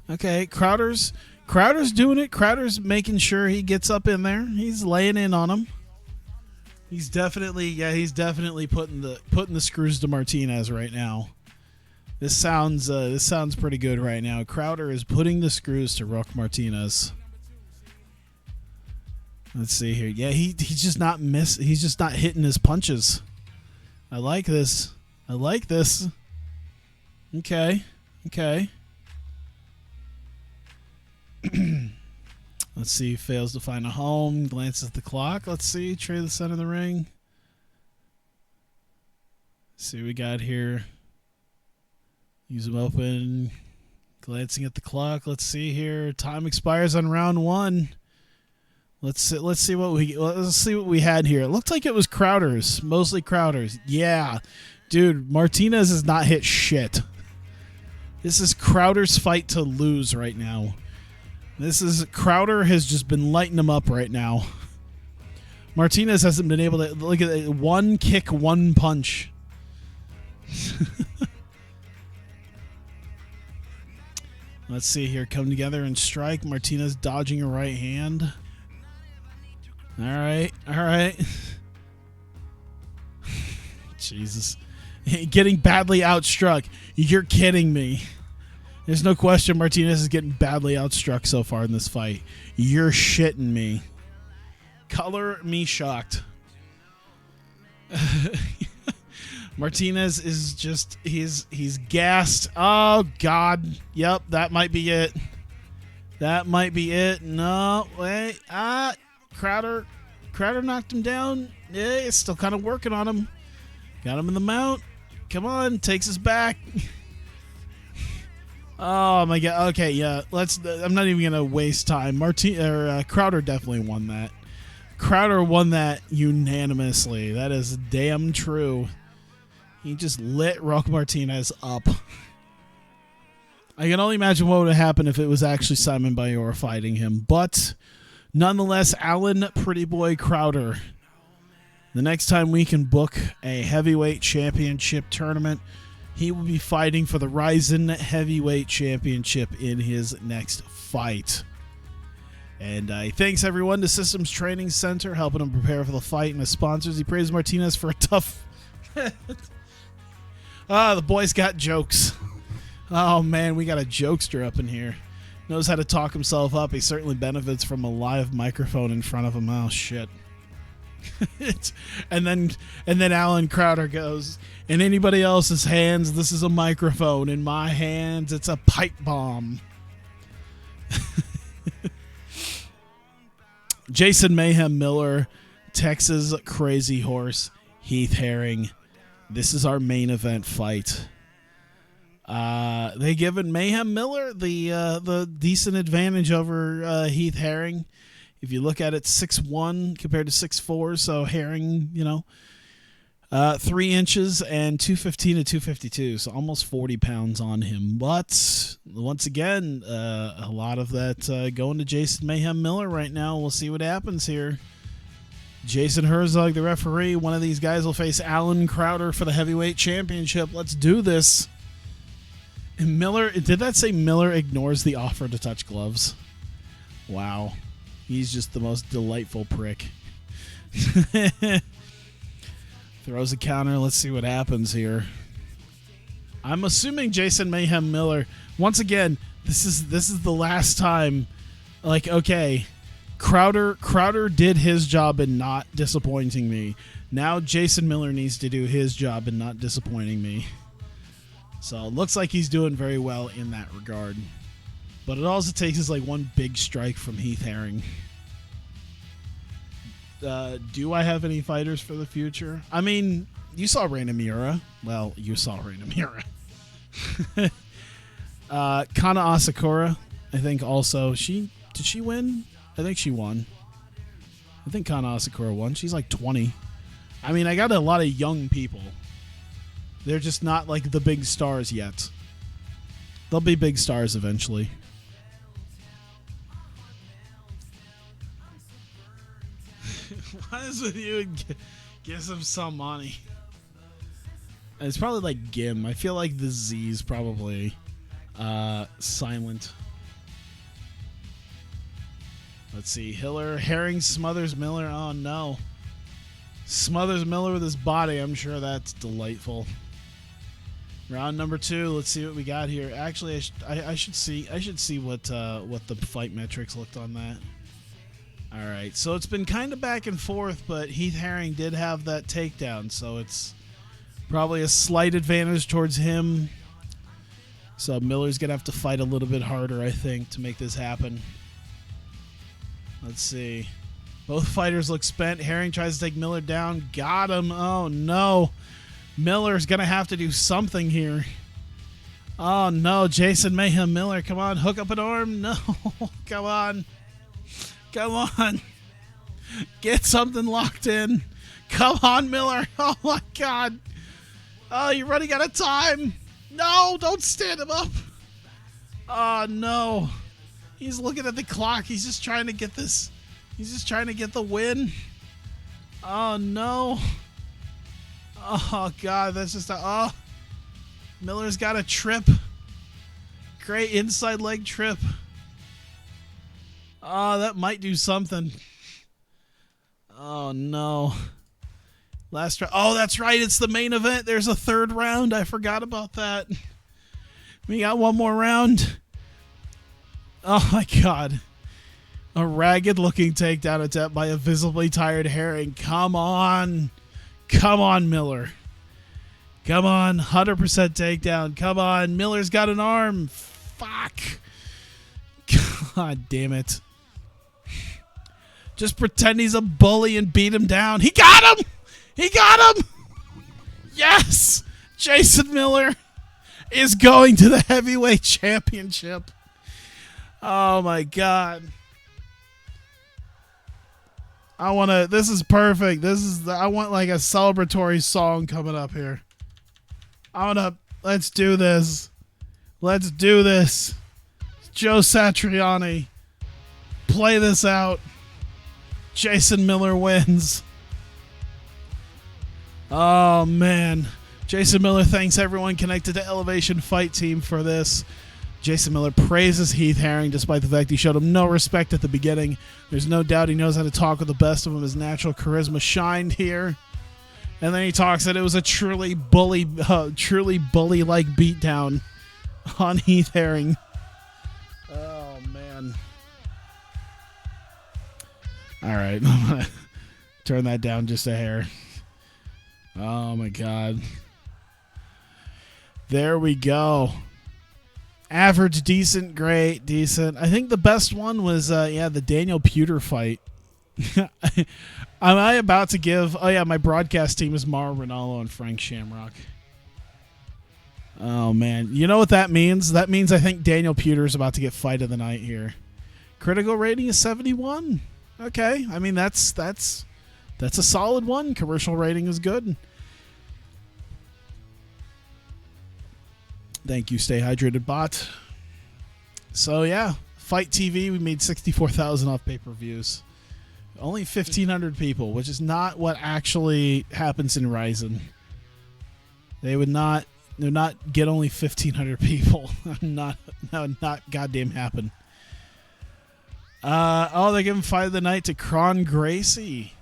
Okay, Crowder's doing it. Crowder's making sure he gets up in there. He's laying in on him. He's definitely putting the screws to Martinez right now. This sounds pretty good right now. Crowder is putting the screws to Roque Martinez. Let's see here. Yeah, he's just not hitting his punches. I like this. Okay. Let's see. Fails to find a home. Glances at the clock. Let's see. Trade the center of the ring. Let's see what we got here. Use him open. Glancing at the clock. Let's see here. Time expires on round 1. Let's see what we had here. It looked like it was Crowder's. Mostly Crowder's. Yeah. Dude, Martinez has not hit shit. This is Crowder's fight to lose right now. Crowder has just been lighting him up right now. Martinez hasn't been able to look at it, one kick, one punch. Let's see here. Come together and strike. Martinez dodging a right hand. All right. Jesus. Getting badly outstruck. You're kidding me. There's no question Martinez is getting badly outstruck so far in this fight. You're shitting me. Color me shocked. Martinez is just, he's gassed. Oh, God. Yep, that might be it. That might be it. No, wait. Crowder knocked him down. Yeah, he's still kind of working on him. Got him in the mount. Come on, takes us back. Oh my god. Okay, yeah. I'm not even gonna waste time. Crowder definitely won that. Crowder won that unanimously. That is damn true. He just lit Roque Martinez up. I can only imagine what would have happened if it was actually Simon Bayora fighting him. But nonetheless, Alan Pretty Boy Crowder. The next time we can book a heavyweight championship tournament, he will be fighting for the Rizin heavyweight championship in his next fight. And thanks everyone to Systems Training Center helping him prepare for the fight, and his sponsors. He praised Martinez for a tough... the boys got jokes. Oh man, we got a jokester up in here. Knows how to talk himself up. He certainly benefits from a live microphone in front of him. Oh shit. and then Alan Crowder goes, in anybody else's hands, this is a microphone. In my hands, it's a pipe bomb. Jason Mayhem Miller, Texas Crazy Horse, Heath Herring. This is our main event fight. They given Mayhem Miller the decent advantage over Heath Herring. If you look at it, 6'1" compared to 6'4", so Herring, 3 inches and 215 to 252, so almost 40 pounds on him. But once again, a lot of that going to Jason Mayhem Miller right now. We'll see what happens here. Jason Herzog, the referee. One of these guys will face Alan Crowder for the heavyweight championship. Let's do this. And Miller, did that say Miller ignores the offer to touch gloves? Wow. He's just the most delightful prick. Throws a counter. Let's see what happens here. I'm assuming Jason Mayhem Miller. Once again, this is the last time. Like, okay, Crowder did his job in not disappointing me. Now Jason Miller needs to do his job in not disappointing me. So it looks like he's doing very well in that regard. But it also takes is like one big strike from Heath Herring. Do I have any fighters for the future? I mean, you saw Reina Miura. Well, you saw Reina Miura. Kana Asakura, I think also. Did she win? I think she won. I think Kana Asakura won. She's like 20. I mean, I got a lot of young people. They're just not like the big stars yet. They'll be big stars eventually. What is with you and gives him some money? It's probably like Gim. I feel like the Z is probably silent. Let's see. Herring smothers Miller. Oh no. Smothers Miller with his body. I'm sure that's delightful. Round number 2. Let's see what we got here. Actually, I should see what the fight metrics looked on that. All right, so it's been kind of back and forth, but Heath Herring did have that takedown, so it's probably a slight advantage towards him. So Miller's going to have to fight a little bit harder, I think, to make this happen. Let's see. Both fighters look spent. Herring tries to take Miller down. Got him. Oh, no. Miller's going to have to do something here. Oh, no. Jason Mayhem Miller. Come on. Hook up an arm. No. Come on. Come on. Get something locked in. Come on, Miller. Oh, my God. Oh, you're running out of time. No, don't stand him up. Oh, no. He's looking at the clock. He's just trying to get this. He's just trying to get the win. Oh, no. Oh, God. That's just a... Oh. Miller's got a trip. Great inside leg trip. Oh, that might do something. Oh, no. Last round. Oh, that's right. It's the main event. There's a third round. I forgot about that. We got one more round. Oh, my God. A ragged-looking takedown attempt by a visibly tired Herring. Come on. Come on, Miller. Come on. 100% takedown. Come on. Miller's got an arm. Fuck. God damn it. Just pretend he's a bully and beat him down. He got him! He got him! Yes! Jason Miller is going to the heavyweight championship. Oh my God. This is perfect. I want like a celebratory song coming up here. Let's do this. Let's do this. Joe Satriani. Play this out. Jason Miller wins. Oh, man. Jason Miller thanks everyone connected to Elevation Fight Team for this. Jason Miller praises Heath Herring despite the fact he showed him no respect at the beginning. There's no doubt he knows how to talk with the best of them. His natural charisma shined here. And then he talks that it was a truly bully-like beatdown on Heath Herring. Oh, man. All right. I'm going to turn that down just a hair. Oh, my God. There we go. Average, decent, great, decent. I think the best one was, the Daniel Puder fight. Am I about to give... Oh, yeah, my broadcast team is Mauro Ranallo and Frank Shamrock. Oh, man. You know what that means? That means I think Daniel Puder is about to get fight of the night here. Critical rating is 71. Okay. I mean, that's a solid one. Commercial rating is good. Thank you, Stay Hydrated Bot. So, yeah. Fight TV, we made 64,000 off pay-per-views. Only 1,500 people, which is not what actually happens in Rizin. They would not get only 1,500 people. That would not goddamn happen. They're giving fight of the night to Kron Gracie.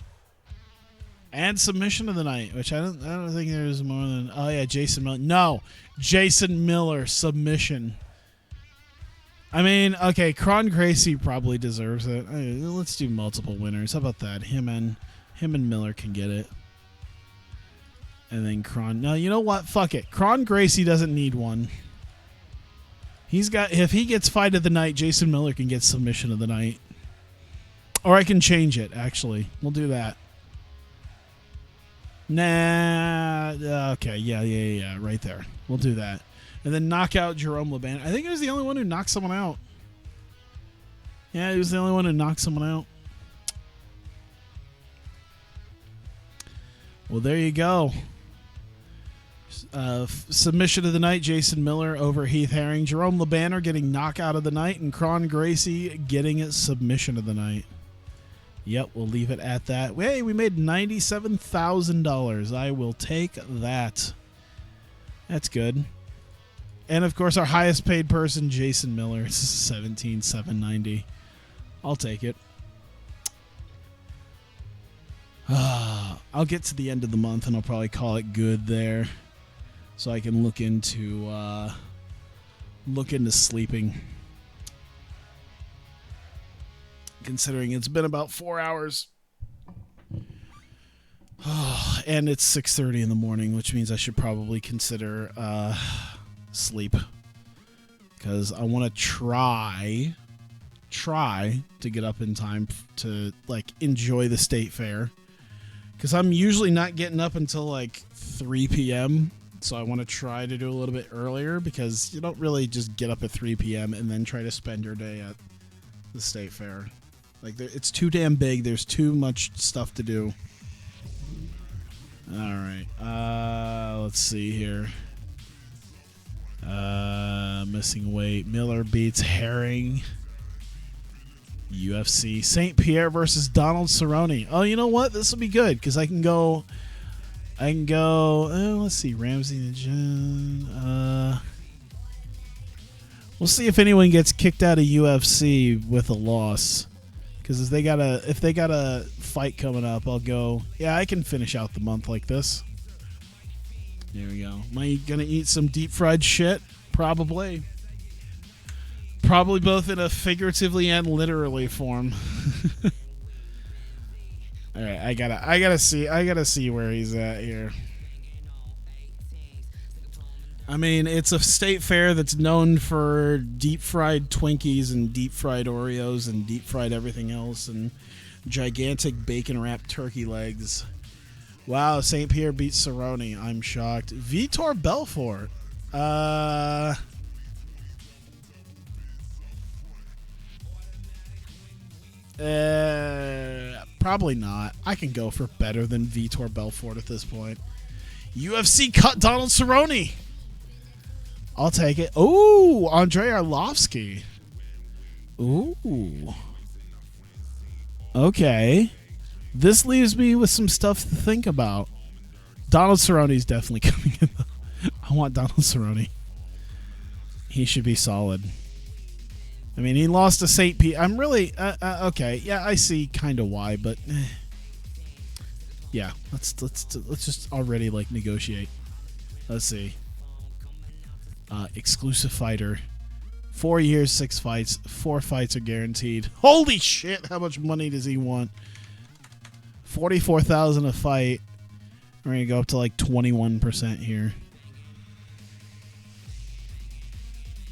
And submission of the night, which I don't think there's more than... Oh, yeah, Jason Miller. No, Jason Miller, submission. I mean, okay, Kron Gracie probably deserves it. Let's do multiple winners. How about that? Him and Miller can get it. And then Kron... No, you know what? Fuck it. Kron Gracie doesn't need one. If he gets fight of the night, Jason Miller can get submission of the night. Or I can change it, actually. We'll do that. Nah. Okay, yeah. Right there. We'll do that. And then knock out Jerome Leban. I think he was the only one who knocked someone out. Yeah, he was the only one who knocked someone out. Well, there you go. Submission of the night, Jason Miller over Heath Herring. Jerome Lebanner getting knockout of the night, and Kron Gracie getting it submission of the night. Yep, we'll leave it at that. Hey, we made $97,000. I will take that. That's good. And, of course, our highest paid person, Jason Miller. It's $17,790. I'll take it. I'll get to the end of the month, and I'll probably call it good there. So I can look into sleeping. Considering it's been about 4 hours. And it's 6:30 in the morning, which means I should probably consider sleep. Because I want to try to get up in time to enjoy the state fair. Because I'm usually not getting up until 3 p.m. So I want to try to do a little bit earlier, because you don't really just get up at 3 p.m. and then try to spend your day at the state fair. It's too damn big. There's too much stuff to do. All right. Let's see here. Missing weight. Miller beats Herring. UFC. St. Pierre versus Donald Cerrone. Oh, you know what? This will be good, because I can go... let's see. Ramsey and Jen. We'll see if anyone gets kicked out of UFC with a loss. Because if they got a fight coming up, I'll go. Yeah, I can finish out the month like this. There we go. Am I gonna eat some deep fried shit? Probably. Probably both in a figuratively and literally form. All right, I gotta see where he's at here. I mean, it's a state fair that's known for deep fried Twinkies and deep fried Oreos and deep fried everything else and gigantic bacon wrapped turkey legs. Wow, St. Pierre beats Cerrone. I'm shocked. Vitor Belfort. Probably not. I can go for better than Vitor Belfort at this point. UFC cut Donald Cerrone. I'll take it. Ooh, Andrei Arlovsky. Ooh. Okay. This leaves me with some stuff to think about. Donald Cerrone's definitely coming in. I want Donald Cerrone. He should be solid. I mean, he lost to St. Pete. I'm really okay. Yeah, I see kind of why, but yeah, let's just already like negotiate. Let's see. Exclusive fighter. 4 years, 6 fights. 4 fights are guaranteed. Holy shit! How much money does he want? 44,000 a fight. We're gonna go up to like 21% here.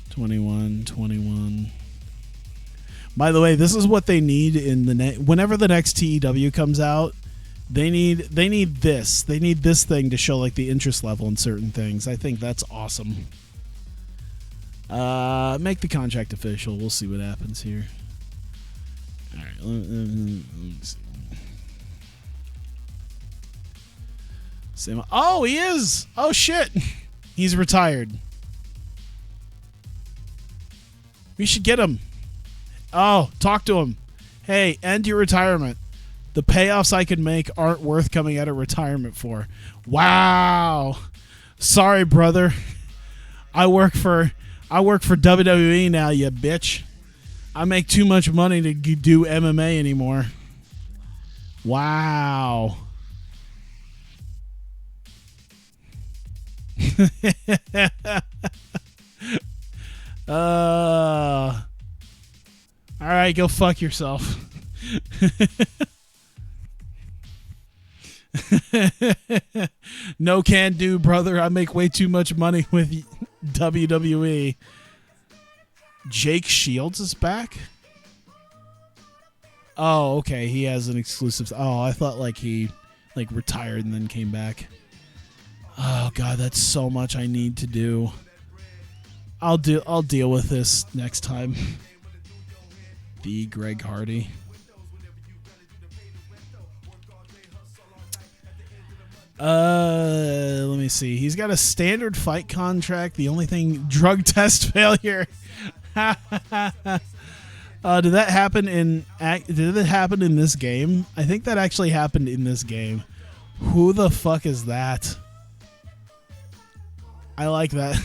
21. By the way, this is what they need in the whenever the next TEW comes out. They need this. They need this thing to show like the interest level in certain things. I think that's awesome. Make the contract official. We'll see what happens here. All right. Let me see. Oh, he is. Oh shit. He's retired. We should get him. Oh, talk to him. Hey, end your retirement. The payoffs I could make aren't worth coming out of retirement for. Wow. Sorry, brother. I work for WWE now, you bitch. I make too much money to do MMA anymore. Wow. All right, go fuck yourself. No can do, brother. I make way too much money with WWE. Jake Shields is back? Oh, okay. He has an exclusive. Oh, I thought like he like retired and then came back. Oh god, that's so much I need to do. I'll deal with this next time. The Greg Hardy. Let me see. He's got a standard fight contract. The only thing, drug test failure. Did that happen in this game? I think that actually happened in this game. Who the fuck is that? I like that.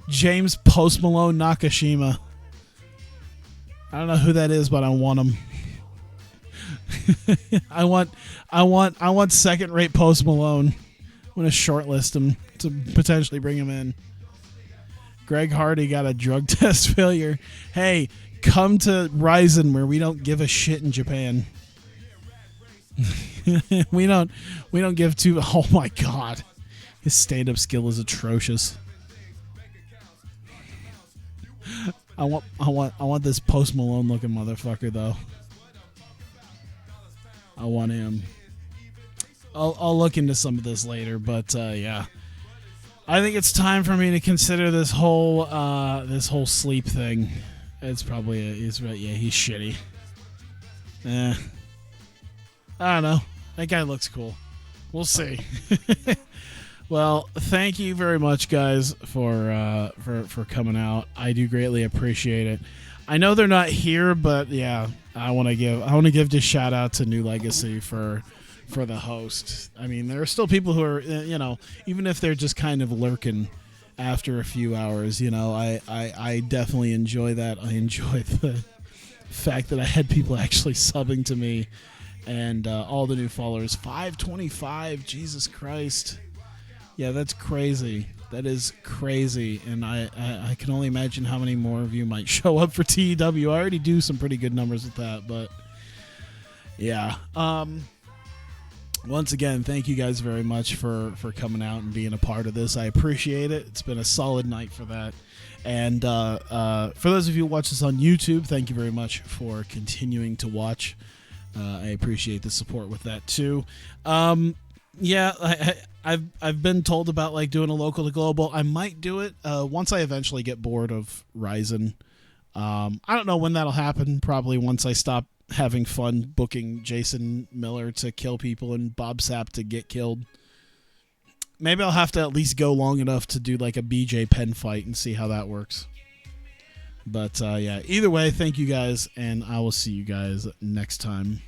James Post Malone Nakashima. I don't know who that is, but I want him. I want second-rate Post Malone. I'm gonna shortlist him to potentially bring him in. Greg Hardy got a drug test failure. Hey, come to Rizin where we don't give a shit in Japan. we don't give two. Oh my god, his stand-up skill is atrocious. I want this Post Malone looking motherfucker though. I want him. I'll look into some of this later, but yeah, I think it's time for me to consider this whole sleep thing. It's probably he's right. Yeah, he's shitty. I don't know. That guy looks cool. We'll see. Well, thank you very much, guys, for coming out. I do greatly appreciate it. I know they're not here, but yeah, I want to give just shout out to New Legacy for the host. I mean, there are still people who are, even if they're just kind of lurking after a few hours, I definitely enjoy that. I enjoy the fact that I had people actually subbing to me, and all the new followers. 525, Jesus Christ. Yeah, that's crazy. That is crazy, and I can only imagine how many more of you might show up for TEW. I already do some pretty good numbers with that, but yeah. once again, thank you guys very much for coming out and being a part of this. I appreciate it. It's been a solid night for that. And for those of you who watch this on YouTube, thank you very much for continuing to watch. I appreciate the support with that too. I've been told about like doing a local to global. I might do it once I eventually get bored of Rizin. I don't know when that'll happen. Probably once I stop having fun booking Jason Miller to kill people and Bob Sapp to get killed. Maybe I'll have to at least go long enough to do like a BJ Penn fight and see how that works. But yeah, either way, thank you guys, and I will see you guys next time.